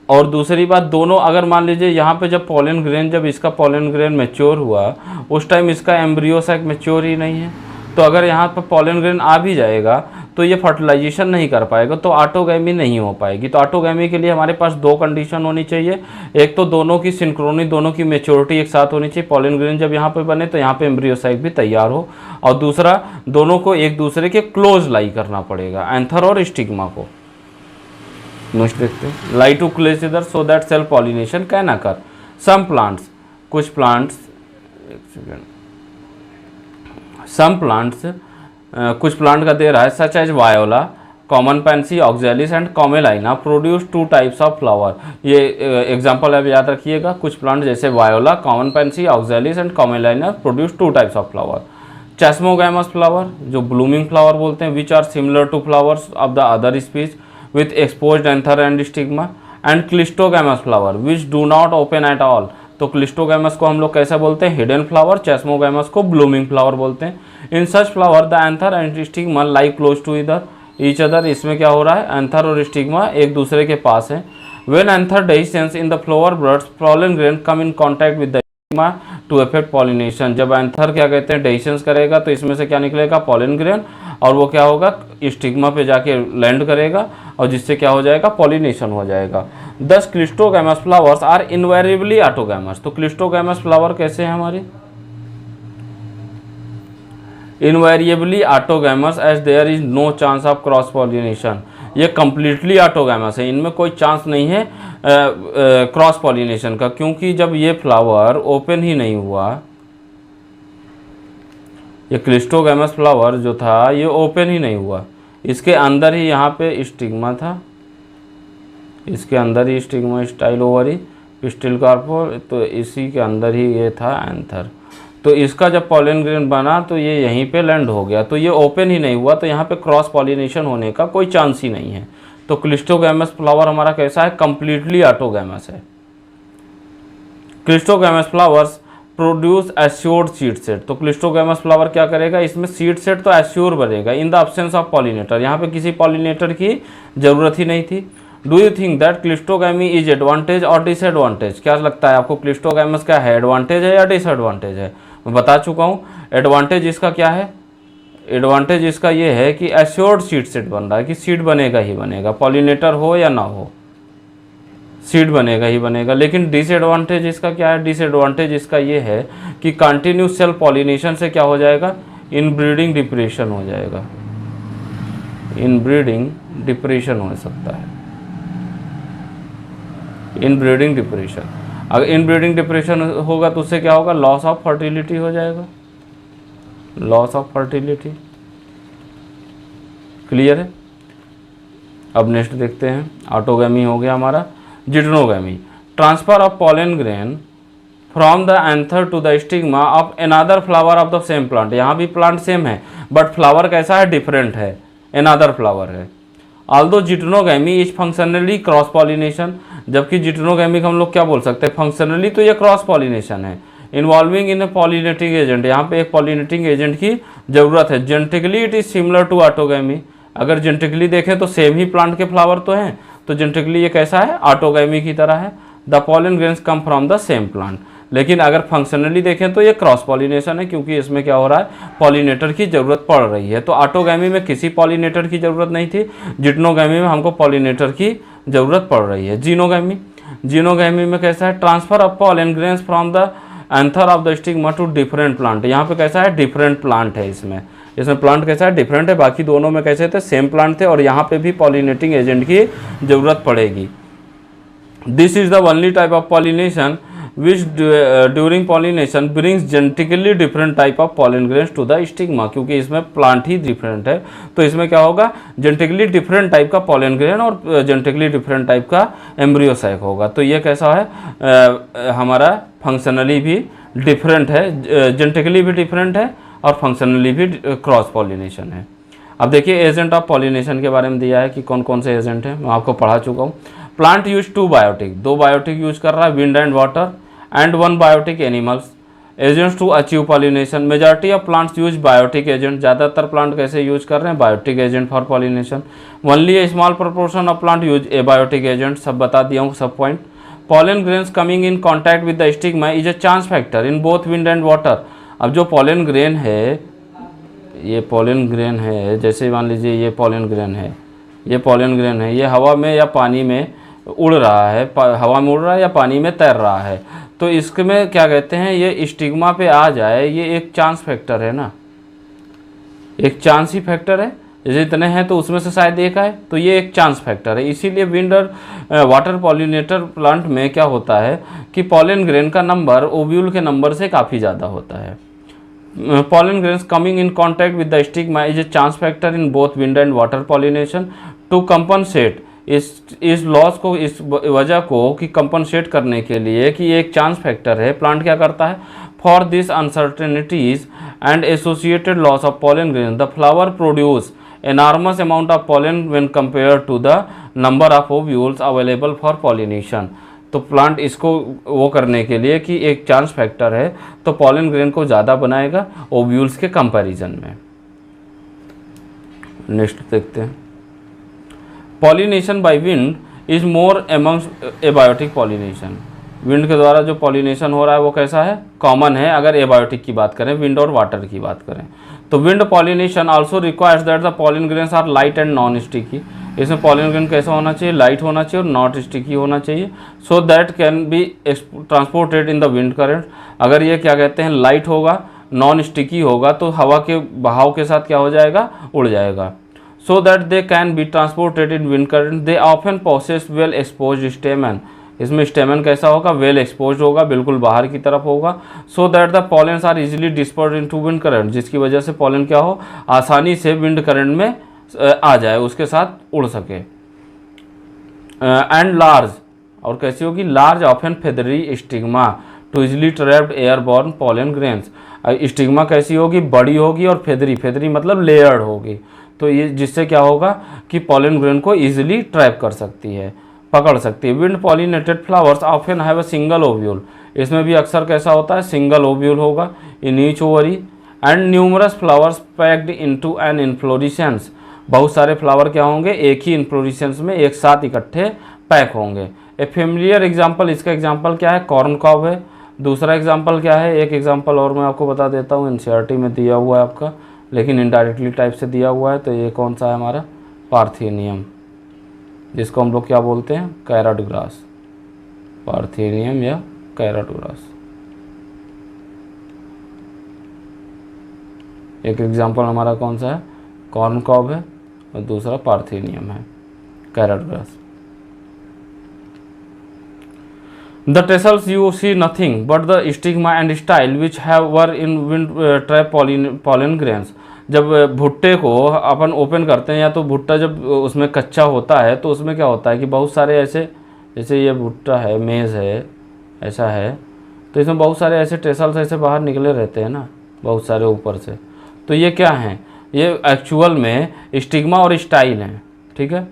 और दूसरी बात, दोनों अगर मान लीजिए यहाँ पे जब पॉलन ग्रेन, जब इसका पॉलन ग्रेन मैच्योर हुआ उस टाइम इसका एम्ब्रियो सैक मैच्योर ही नहीं है, तो अगर यहाँ पर पॉलन ग्रेन आ भी जाएगा तो ये फर्टिलाइजेशन नहीं कर पाएगा, तो ऑटोगैमी नहीं हो पाएगी। तो ऑटोगैमी के लिए हमारे पास 2 कंडीशन होनी चाहिए, एक तो दोनों की सिंक्रोनी, दोनों की मैच्योरिटी एक साथ होनी चाहिए, पॉलन ग्रेन जब यहाँ पे बने तो यहाँ पे एम्ब्रियो सैक भी तैयार हो, और दूसरा दोनों को एक दूसरे के क्लोज लाई करना पड़ेगा, एंथर और स्टिग्मा को। नेक्स्ट देखते हैं, लाई टू क्लोज इधर so that self pollination can occur. Some plants, कुछ प्लांट्स, सम प्लांट्स, कुछ प्लांट का दे रहा है, such as Viola, common pansy, Oxalis and Commelina produce 2 types of flower. ये एग्जांपल अब याद रखिएगा, कुछ प्लांट जैसे Viola, common pansy, Oxalis and Commelina produce 2 types of flower. Chasmogamous flower जो ब्लूमिंग फ्लावर बोलते हैं, which are similar to flowers of the other speech with exposed anther and stigma, and cleistogamous flower which do not open at all. तो cleistogamous को हम लोग कैसे बोलते हैं, हिडन फ्लावर, चेस्मोगैमस को ब्लूमिंग फ्लावर बोलते हैं। In such flower the anther and stigma lie close to each other, इसमें क्या हो रहा है, एंथर और स्टिग्मा एक दूसरे के पास है। When anther dehiscence in the flower buds pollen grain come in contact with the stigma to effect pollination. जब एंथर क्या कहते हैं डेhiscence करेगा तो इसमें से क्या निकलेगा, पॉलन ग्रेन, और वो क्या होगा, स्टिग्मा पे जाके लैंड करेगा और जिससे क्या हो जाएगा, पॉलिनेशन हो जाएगा। Thus cleistogamous flowers are invariably autogamous. तो क्लिस्टोगैमस फ्लावर कैसे हैं हमारे, invariably autogamous as there is no chance of cross pollination. ये कंप्लीटली ऑटोगैमस है, इनमें कोई चांस नहीं है क्रॉस पॉलिनेशन का, क्योंकि जब ये फ्लावर ओपन ही नहीं हुआ, ये क्लिस्टोगैमस फ्लावर जो था ये ओपन ही नहीं हुआ, इसके अंदर ही यहाँ पे स्टिग्मा था, इसके अंदर ही स्टिग्मा, स्टाइल ओवरी, पिस्टिल कार्पो, तो इसी के अंदर ही ये था एंथर। तो इसका जब पॉलन ग्रेन बना तो ये यहीं पे लैंड हो गया, तो ये ओपन ही नहीं हुआ, तो यहाँ पे क्रॉस पॉलिनेशन होने का कोई चांस ही नहीं है। तो क्लिस्टोगैमस फ्लावर हमारा कैसा है, कंप्लीटली ऑटोगैमस है। Cleistogamous flowers produce assured seed set. तो क्लिस्टोगैमस फ्लावर क्या करेगा, इसमें सीड सेट तो एस्योर बनेगा in the absence of pollinator, यहाँ पे किसी पॉलिनेटर की जरूरत ही नहीं थी। Do you think that cleistogamy is advantage और डिसएडवांटेज, क्या लगता है आपको, क्लिस्टोगैमस का है, एडवांटेज है या डिसएडवांटेज है? मैं बता चुका हूँ, एडवांटेज इसका क्या है, एडवांटेज इसका ये है कि एश्योर्ड सीड सेट बन रहा है, कि सीड बनेगा ही बनेगा, पॉलिनेटर हो या ना हो, सीड बनेगा ही बनेगा। लेकिन डिसएडवांटेज इसका क्या है, डिसएडवांटेज इसका ये है कि कंटिन्यूस सेल पॉलिनेशन से क्या हो जाएगा, इनब्रीडिंग डिप्रेशन हो जाएगा, इनब्रीडिंग डिप्रेशन हो सकता है, इनब्रीडिंग डिप्रेशन। अगर इनब्रीडिंग डिप्रेशन होगा तो उससे क्या होगा, लॉस ऑफ फर्टिलिटी हो जाएगा, लॉस ऑफ फर्टिलिटी। क्लियर है? अब नेक्स्ट देखते हैं, ऑटोगैमी हो गया हमारा। Geitonogamy, transfer of pollen grain from the anther to the stigma of another flower of the same plant. यहाँ भी प्लांट सेम है बट फ्लावर कैसा है, डिफरेंट है, अनदर फ्लावर है। Although geitonogamy is functionally cross pollination, जबकि geitonogamy को हम लोग क्या बोल सकते हैं, फंक्शनली तो ये क्रॉस पॉलिनेशन है। Involving in a pollinating agent, यहाँ पे एक पॉलिनेटिंग एजेंट की जरूरत है। Genetically it is similar to autogamy, अगर जेनेटिकली देखें तो सेम ही प्लांट के फ्लावर तो हैं, तो जेनेटिकली ये कैसा है, ऑटोगैमी की तरह है। The pollen grains come from the same plant. लेकिन अगर फंक्शनली देखें तो ये क्रॉस पॉलिनेशन है, क्योंकि इसमें क्या हो रहा है, पॉलिनेटर की ज़रूरत पड़ रही है। तो ऑटोगैमी में किसी पॉलिनेटर की ज़रूरत नहीं थी, जिटनोगैमी में हमको पॉलिनेटर की ज़रूरत पड़ रही है। जीनोगैमी, जीनोगैमी में कैसा है, transfer of pollen grains from the anther of the stigma to different plant. यहाँ पे कैसा है, डिफरेंट प्लांट है, इसमें प्लांट कैसा है, डिफरेंट है। बाकी दोनों में कैसे थे, सेम प्लांट थे, और यहाँ पे भी पॉलिनेटिंग एजेंट की ज़रूरत पड़ेगी। This is the only type of pollination which during pollination brings genetically different type of pollen grains to the stigma, क्योंकि इसमें प्लांट ही डिफरेंट है, तो इसमें क्या होगा, जेनेटिकली डिफरेंट टाइप का पॉलन ग्रेन और जेनेटिकली डिफरेंट टाइप का एम्ब्रियो सैक होगा। तो ये कैसा है, हमारा फंक्शनली भी डिफरेंट है, जेनेटिकली भी डिफरेंट है और फंक्शनली भी क्रॉस पॉलिनेशन है। अब देखिए एजेंट ऑफ पॉलिनेशन के बारे में दिया है कि कौन कौन से एजेंट हैं, मैं आपको पढ़ा चुका हूँ। प्लांट यूज टू बायोटिक, दो बायोटिक यूज कर रहा है, wind and water, and one biotic animals agents to achieve pollination. Majority of plants use biotic agent, ज़्यादातर प्लांट कैसे यूज कर रहे हैं, biotic agent for pollination. Only a small proportion of plant use a biotic agent, सब बता दिया हूँ सब point. Pollen grains coming in contact with the stigma is a chance factor in both wind and water. अब जो pollen grain है, ये pollen grain है, जैसे मान लीजिए ये पॉलन ग्रेन है, ये पॉलन ग्रेन है, ये हवा में या पानी में उड़ रहा है, हवा में उड़ रहा है या पानी में तैर रहा है, तो इसमें क्या कहते हैं, ये स्टिग्मा पे आ जाए, ये एक चांस फैक्टर है ना, एक चांस ही फैक्टर है। जैसे इतने हैं तो उसमें से शायद एक आए, तो ये एक चांस फैक्टर है। इसीलिए विंड और वाटर पॉलिनेटर प्लांट में क्या होता है कि पॉलन ग्रेन का नंबर ओव्यूल के नंबर से काफ़ी ज़्यादा होता है। pollen grains coming in contact with the stigma is a chance factor in both wind and water pollination. To compensate, इस लॉस को, इस वजह को कि कंपनसेट करने के लिए कि एक चांस फैक्टर है, प्लांट क्या करता है, for this uncertainties and associated loss of pollen grain the flower produce enormous amount of pollen when compared to the number of ovules available for pollination। तो प्लांट इसको वो करने के लिए कि एक चांस फैक्टर है तो पॉलन ग्रेन को ज़्यादा बनाएगा ओव्यूल्स के कंपैरिजन में। नेक्स्ट देखते हैं, pollination by wind is more amongst abiotic pollination. Wind के द्वारा जो पॉलिनेशन हो रहा है वो कैसा है, कॉमन है अगर एबायोटिक की बात करें, विंड और वाटर की बात करें तो। Wind pollination also requires that the pollen grains are light and non sticky. इसमें पॉलन ग्रेन कैसा होना चाहिए, लाइट होना चाहिए और नॉट स्टिकी होना चाहिए, so that can be transported in the wind current. अगर ये क्या कहते हैं लाइट होगा, नॉन स्टिकी होगा तो हवा के बहाव के साथ क्या हो जाएगा, उड़ जाएगा। So that they can be transported in wind current. They often possess well exposed stamen. इसमें स्टेमन कैसा होगा, वेल एक्सपोज होगा, बिल्कुल बाहर की तरफ होगा। So that the pollens are easily dispersed into wind current, जिसकी वजह से पॉलन क्या हो, आसानी से विंड करंट में आ जाए, उसके साथ उड़ सके। एंड लार्ज, और कैसी होगी, large often feathery stigma to easily trapped airborne pollen grains. Stigma कैसी होगी, बड़ी होगी और फेदरी, फेदरी मतलब लेयर्ड होगी, तो ये जिससे क्या होगा कि पॉलन ग्रेन को इजिली ट्रैप कर सकती है, पकड़ सकती है। Wind pollinated flowers often have a single ovule. इसमें भी अक्सर कैसा होता है, सिंगल ओव्यूल होगा in each ovary. And numerous flowers packed into an inflorescence. बहुत सारे फ्लावर क्या होंगे, एक ही इन्फ्लोरेसेंस में एक साथ इकट्ठे पैक होंगे। ए फेमिलियर एग्जाम्पल, इसका एग्जाम्पल क्या है, कॉर्न कॉब है। दूसरा एग्जाम्पल क्या है, एक एग्जाम्पल और मैं आपको बता देता हूँ, एनसीईआरटी में दिया हुआ है आपका, लेकिन इनडायरेक्टली टाइप से दिया हुआ है। तो ये कौन सा है हमारा, पार्थेनियम, जिसको हम लोग क्या बोलते हैं, कैरट ग्रास, पार्थेनियम या कैरट ग्रास। एक एग्जाम्पल हमारा कौन सा है, कॉर्न कॉब है और दूसरा पार्थेनियम है, carrot grass. The tassels you see nothing but the stigma and style which have were in wind trap pollen grains. जब भुट्टे को अपन ओपन करते हैं, या तो भुट्टा जब उसमें कच्चा होता है तो उसमें क्या होता है कि बहुत सारे ऐसे, जैसे ये भुट्टा है, मेज़ है, ऐसा है, तो इसमें बहुत सारे ऐसे टेसल्स ऐसे बाहर निकले रहते हैं ना, बहुत सारे ऊपर से। तो ये क्या हैं, ये एक्चुअल में स्टिग्मा और स्टाइल हैं, ठीक है।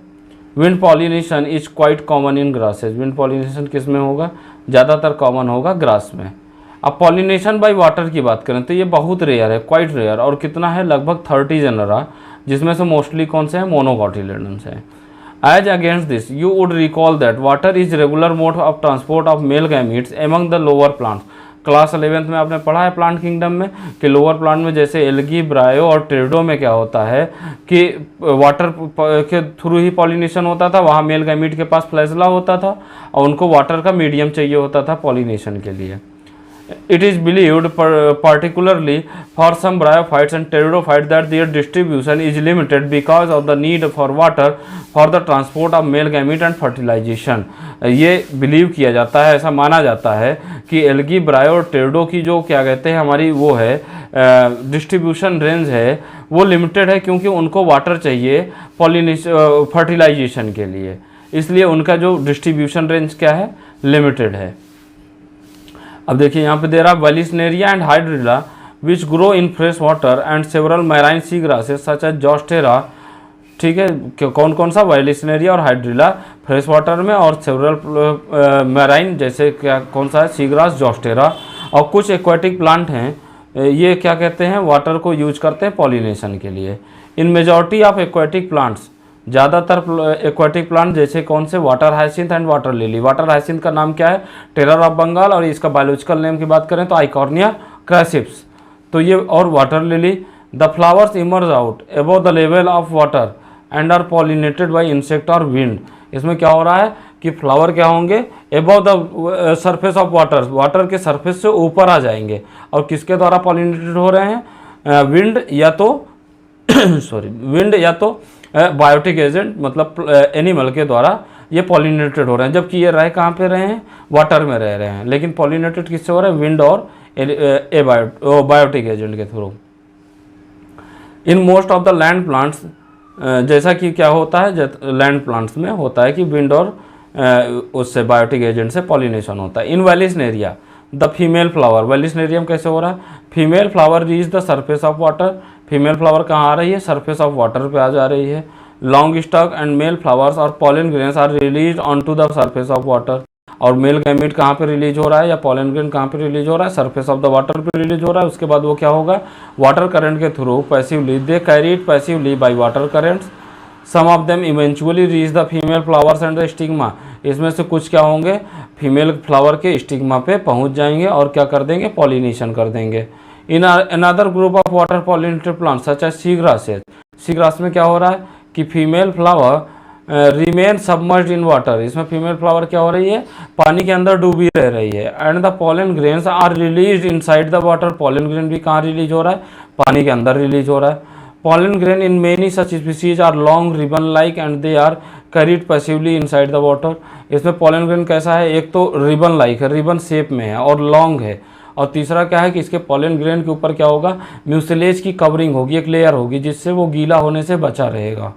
Wind pollination is quite common in grasses. Wind pollination किस में होगा, ज़्यादातर कॉमन होगा ग्रास में। अब पॉलिनेशन बाय वाटर की बात करें तो ये बहुत रेयर है, क्वाइट रेयर, और कितना है, लगभग 30 जनरा, जिसमें से मोस्टली कौन से हैं, मोनोकॉटिलेडन्स हैं। As against this you would recall that water is regular mode of transport of male gametes among the lower plants. Class 11th में आपने पढ़ा है प्लांट किंगडम में कि लोअर प्लांट में जैसे एल्गी, ब्रायो और टेरिडो में क्या होता है कि वाटर के थ्रू ही पॉलिनेशन होता था। वहाँ मेल गैमीट के पास फ्लैजला होता था और उनको वाटर का मीडियम चाहिए होता था पॉलिनेशन के लिए। It is believed, particularly for some bryophytes and pteridophytes, that their distribution is limited because of the need for water for the transport of male gamete and fertilization। ये believe किया जाता है, ऐसा माना जाता है कि एल्गी, ब्रायो और टेरिडो की जो क्या कहते हैं हमारी वो है डिस्ट्रीब्यूशन रेंज है, वो लिमिटेड है, क्योंकि उनको वाटर चाहिए फर्टिलाइजेशन के लिए, इसलिए उनका जो डिस्ट्रीब्यूशन रेंज क्या है, लिमिटेड है। अब देखिए यहाँ पे दे रहा Vallisneria and Hydrilla which grow in fresh water and several marine sea grasses such as Zostera. ठीक है, कौन कौन सा, वेलिस्नेरिया और हाइड्रिला फ्रेश वाटर में, और सेवरल मैराइन जैसे क्या कौन सा है, सी ग्रास, जॉस्टेरा। और कुछ एक्वाटिक प्लांट हैं, ये क्या कहते हैं, वाटर को यूज करते हैं पॉलिनेशन के लिए। इन मेजॉरिटी ऑफ एक्वाटिक प्लांट्स, ज़्यादातर एक्वाटिक प्लांट जैसे कौन से, water hyacinth and water lily. Water hyacinth का नाम क्या है, टेरर ऑफ बंगाल, और इसका बायोलॉजिकल नेम की बात करें तो आइकॉर्निया क्रैसिप्स। तो ये, और water lily, the flowers emerge out above the level of water and are pollinated by insect और विंड। इसमें क्या हो रहा है कि फ्लावर क्या होंगे, above the surface of water, water के सरफेस से ऊपर आ जाएंगे, और किसके द्वारा पॉलिनेटेड हो रहे हैं, विंड या तो सॉरी विंड या तो बायोटिक एजेंट मतलब एनिमल के द्वारा ये पॉलिनेटेड हो रहे हैं। जबकि ये रह कहाँ पे रहे हैं, वाटर में रह रहे हैं, लेकिन पॉलिनेटेड किससे हो रहे हैं, विंड और बायोटिक एजेंट के through. In most of the land plants जैसा कि क्या होता है लैंड प्लांट्स में होता है कि विंड और उससे बायोटिक एजेंट से पॉलिनेशन होता है। इन वेलिसनेरिया द फीमेल फ्लावर, वेलिसनेरियम कैसे हो रहा है, female flower reach the surface of water, female flower कहाँ आ रही है, सरफेस ऑफ वाटर पे आ जा रही है। Long stalk and male flowers और pollen grains are release on to the surface of water, और मेल गैमीट कहाँ पे रिलीज हो रहा है या पॉलन ग्रेन कहाँ पे रिलीज हो रहा है, सरफेस ऑफ द वाटर पे रिलीज हो रहा है। उसके बाद वो क्या होगा, वाटर करंट के through passively they carry it passively by water currents, some of them eventually reach the female flowers and the stigma, इसमें से कुछ क्या होंगे, फीमेल फ्लावर के स्टिग्मा पे पहुंच जाएंगे और क्या कर देंगे, पॉलिनेशन कर देंगे। In another group of water pollinated plants such as sea grasses, sea grass में क्या हो रहा है कि female flower remain submerged in water, इसमें फीमेल फ्लावर क्या हो रही है, पानी के अंदर डूबी रह रही है। And the pollen grains are release inside the water, pollen grain भी कहाँ रिलीज हो रहा है, पानी के अंदर रिलीज हो रहा है। Pollen grain in many such species are long ribbon like and they are carried passively inside the water। इसमें pollen grain कैसा है, एक तो रिबन लाइक है, रिबन शेप में है और लॉन्ग है, और तीसरा क्या है कि इसके pollen grain के ऊपर क्या होगा, म्यूसिलेज की कवरिंग होगी, एक लेयर होगी जिससे वो गीला होने से बचा रहेगा।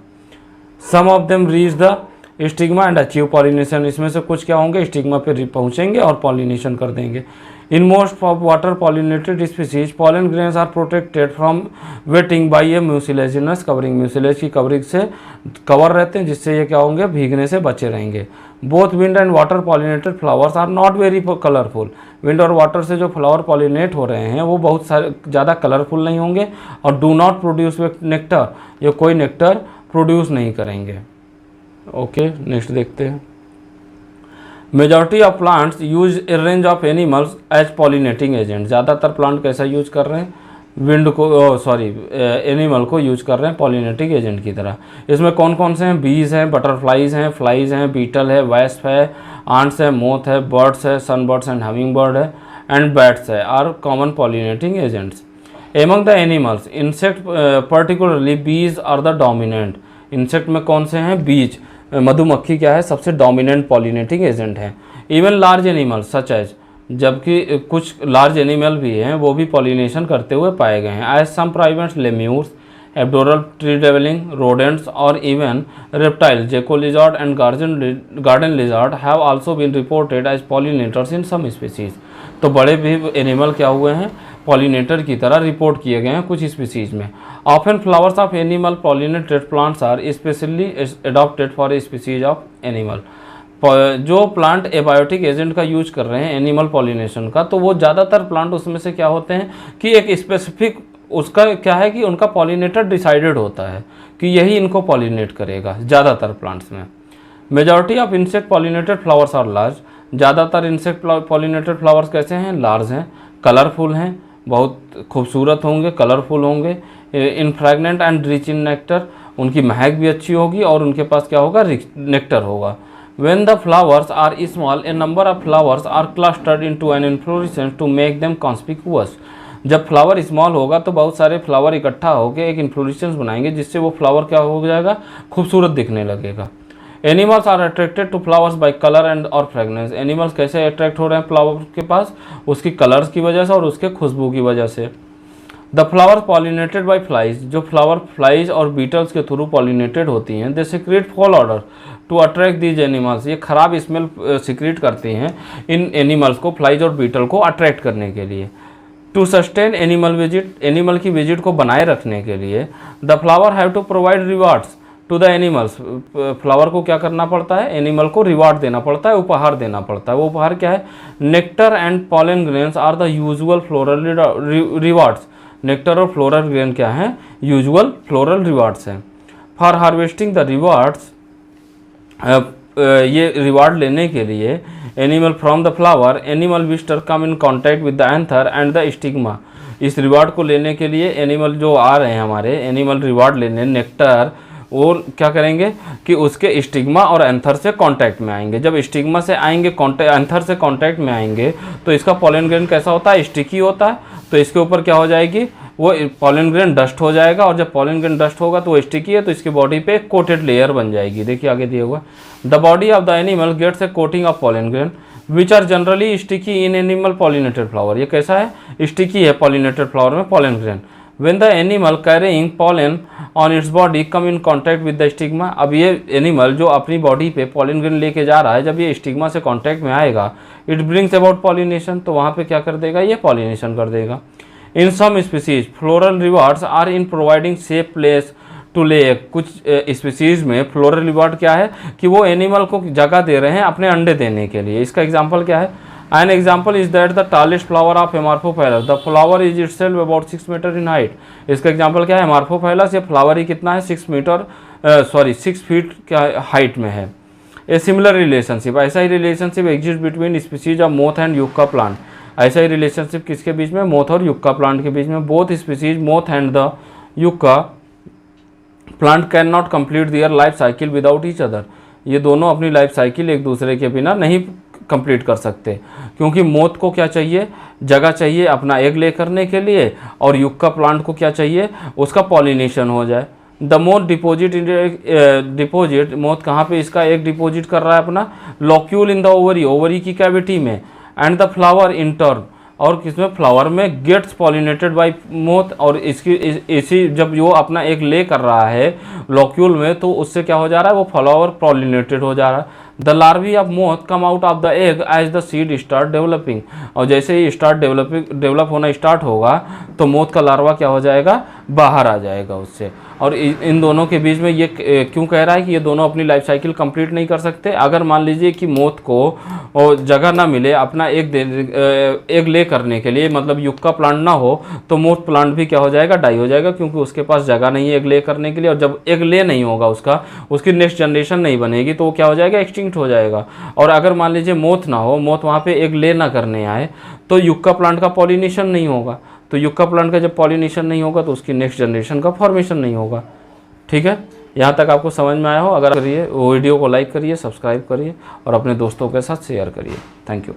Some of them reach the stigma and achieve pollination, इसमें से कुछ क्या होंगे, स्टिग्मा पे पहुंचेंगे और पॉलिनेशन कर देंगे। In most of water pollinated species pollen grains are protected from wetting by a mucilaginous covering, mucilage की कवरिंग से कवर रहते हैं जिससे ये क्या होंगे, भीगने से बचे रहेंगे। Both wind and water pollinated flowers are not very colourful, wind और वाटर से जो फ्लावर पॉलिनेट हो रहे हैं वो बहुत सारे ज़्यादा कलरफुल नहीं होंगे, और डू नॉट प्रोड्यूस नेक्टर, ये कोई नेक्टर प्रोड्यूस नहीं करेंगे। ओके, नेक्स्ट देखते हैं। Majority of plants use a range of animals as pollinating agent, ज़्यादातर प्लांट कैसा यूज कर रहे हैं, विंड को एनिमल को यूज कर रहे हैं पॉलिनेटिंग एजेंट की तरह। इसमें कौन कौन से हैं, बीज हैं, बटरफ्लाइज हैं, फ्लाइज हैं, बीटल है, वेस्प है, आंट्स है, मोथ है, बर्ड्स है, सनबर्ड्स एंड हमिंग बर्ड है, एंड बैट्स है, are common pollinating agents. Among the animals insect particularly bees are the dominant, insect में कौन से हैं, बीज, मधुमक्खी क्या है, सबसे डोमिनेंट पॉलिनेटिंग एजेंट है। Even large animals such as, जबकि कुछ लार्ज एनिमल भी हैं वो भी पॉलिनेशन करते हुए पाए गए हैं। एज सम प्राइमेट्स, लेम्यूर्स, एब्डोरल ट्री डेवलिंग, रोडेंट्स और even reptile, gecko lizard and garden lizard have also been reported as pollinators in some species. तो बड़े भी एनिमल क्या हुए हैं, पॉलिनेटर की तरह रिपोर्ट किए गए हैं कुछ स्पीसीज में। Often flowers of animal pollinated plants are specially adapted for a species of animal, जो प्लांट एबायोटिक एजेंट का यूज कर रहे हैं एनिमल पॉलिनेशन का, तो वो ज़्यादातर प्लांट उसमें से क्या होते हैं कि एक स्पेसिफिक उसका क्या है कि उनका पॉलिनेटर डिसाइडेड होता है कि यही इनको पॉलिनेट करेगा ज़्यादातर प्लांट्स में। Majority of insect pollinated flowers are large, ज़्यादातर इंसेक्ट पॉलिनेटेड फ्लावर्स कैसे हैं, लार्ज हैं, कलरफुल हैं, बहुत खूबसूरत होंगे, कलरफुल होंगे, इन फ्रैगनेंट एंड रिच इन नेक्टर, उनकी महक भी अच्छी होगी और उनके पास क्या होगा, नेक्टर होगा। When the flowers are small, a number of flowers are clustered into an inflorescence to make them conspicuous। जब फ्लावर स्मॉल होगा तो बहुत सारे फ्लावर इकट्ठा होकर एक इन्फ्लोरेसेंस बनाएंगे जिससे वो फ्लावर क्या हो जाएगा, खूबसूरत दिखने लगेगा। Animals are attracted to flowers by colour and और फ्रेगनेंस, एनिमल्स कैसे अट्रैक्ट हो रहे हैं फ्लावर के पास, उसकी कलर्स की वजह से और उसके खुशबू की वजह से। The flower pollinated by flies, जो फ्लावर फ्लाइज और बीटल्स के थ्रू पॉलिनेटेड होती हैं, they secrete foul odour to attract these animals, ये खराब स्मेल सीक्रेट करती हैं इन एनिमल्स को, फ्लाइज और बीटल को अट्रैक्ट करने के लिए। To sustain animal visit, animal की विजिट को बनाए रखने के लिए the flower have to provide rewards to the animals, flower को क्या करना पड़ता है, एनिमल को रिवार्ड देना पड़ता है, उपहार देना पड़ता है। वो उपहार क्या है, nectar and pollen grains are the usual floral rewards, nectar और फ्लोरल ग्रेन क्या हैं, यूजुअल फ्लोरल रिवार्ड्स हैं। फॉर हार्वेस्टिंग द रिवार्ड्स, ये रिवार्ड लेने के लिए animal from the flower, animal visitor come in contact with the anther and the stigma, इस reward को लेने के लिए एनिमल जो आ रहे हैं हमारे, एनिमल रिवार्ड लेने नेक्टर, और क्या करेंगे कि उसके स्टिग्मा और एंथर से कांटेक्ट में आएंगे। जब स्टिग्मा से आएंगे, एंथर से कांटेक्ट में आएंगे तो इसका पॉलन ग्रेन कैसा होता है, स्टिकी होता है, तो इसके ऊपर क्या हो जाएगी, वो पॉलन ग्रेन डस्ट हो जाएगा, और जब पॉलन ग्रेन डस्ट होगा तो वो स्टिकी है तो इसकी बॉडी पे एक कोटेड लेयर बन जाएगी। देखिए आगे दिया हुआ, the body of the animal gets a coating of pollen grain which are generally sticky in animal pollinated flower, ये कैसा है, स्टिकी है पॉलिनेटेड फ्लावर में pollen grain, when the animal carrying pollen on its body come in contact with the stigma. अब ये animal जो अपनी body पे पॉलन ग्रेन लेके जा रहा है, जब ये स्टिग्मा से कॉन्टैक्ट में आएगा, इट ब्रिंग्स अबाउट पॉलिनेशन, तो वहाँ पे क्या कर देगा, ये पॉलिनेशन कर देगा। In some species floral rewards are in providing safe place to lay egg. कुछ स्पीसीज में फ्लोरल रिवार्ड क्या है कि वो एनिमल को जगह दे रहे हैं अपने अंडे देने के लिए। इसका एग्जाम्पल क्या है, an example is that the tallest flower of Amorphophallus, the flower is itself about 6 metre in height. इसका एग्जाम्पल क्या है, हेमार्फोफाइलस, ये फ्लावर ही कितना है, 6 फीट का हाइट में है। ए सिमिलर रिलेशनशिप, ऐसा ही relationship exist between species of moth and Yucca plant. ऐसा ही रिलेशनशिप किसके बीच में, मोथ और युक्का प्लांट के बीच में। Both species moth and the yucca plant can not complete their life cycle without each other. ये दोनों अपनी लाइफ साइकिल एक दूसरे के बिना नहीं कंप्लीट कर सकते, क्योंकि मोथ को क्या चाहिए, जगह चाहिए अपना एग ले करने के लिए, और युक्का प्लांट को क्या चाहिए, उसका पॉलिनेशन हो जाए। द मोथ डिपोजिट मोथ कहाँ पे इसका एग डिपोजिट कर रहा है अपना, locule in the ovary, ovary की कैविटी में, and the flower in turn, और किसमें, फ्लावर में, गेट्स पॉलिनेटेड बाय मोथ। और इसकी इसी जब वो अपना एक ले कर रहा है लॉक्यूल में, तो उससे क्या हो जा रहा है, वो फ्लावर पॉलिनेटेड हो जा रहा है। The larvae of moth come out of the egg as the seed start developing, और जैसे ही डेवलप होना स्टार्ट होगा तो मोथ का लार्वा क्या हो जाएगा, बाहर आ जाएगा उससे। और इन दोनों के बीच में ये क्यों कह रहा है कि ये दोनों अपनी लाइफ साइकिल कंप्लीट नहीं कर सकते। अगर मान लीजिए कि मोथ को जगह ना मिले अपना एग ले करने के लिए, मतलब युक्का प्लांट ना हो, तो मोथ प्लांट भी क्या हो जाएगा, डाई हो जाएगा, क्योंकि उसके पास जगह नहीं है एग ले करने के लिए। और जब एग ले नहीं होगा उसकी नेक्स्ट जनरेशन नहीं बनेगी, तो वो क्या हो जाएगा, एक्सटिंक्ट हो जाएगा। और अगर मान लीजिए मोथ ना हो, मोथ वहाँ पे एग ले ना करने आए, तो युक्का प्लांट का पॉलिनेशन नहीं होगा। तो युक्का प्लांट का जब पॉलिनेशन नहीं होगा तो उसकी नेक्स्ट जनरेशन का फॉर्मेशन नहीं होगा। ठीक है, यहाँ तक आपको समझ में आया हो। अगर करिए वो वीडियो को लाइक करिए, सब्सक्राइब करिए और अपने दोस्तों के साथ शेयर करिए। Thank you.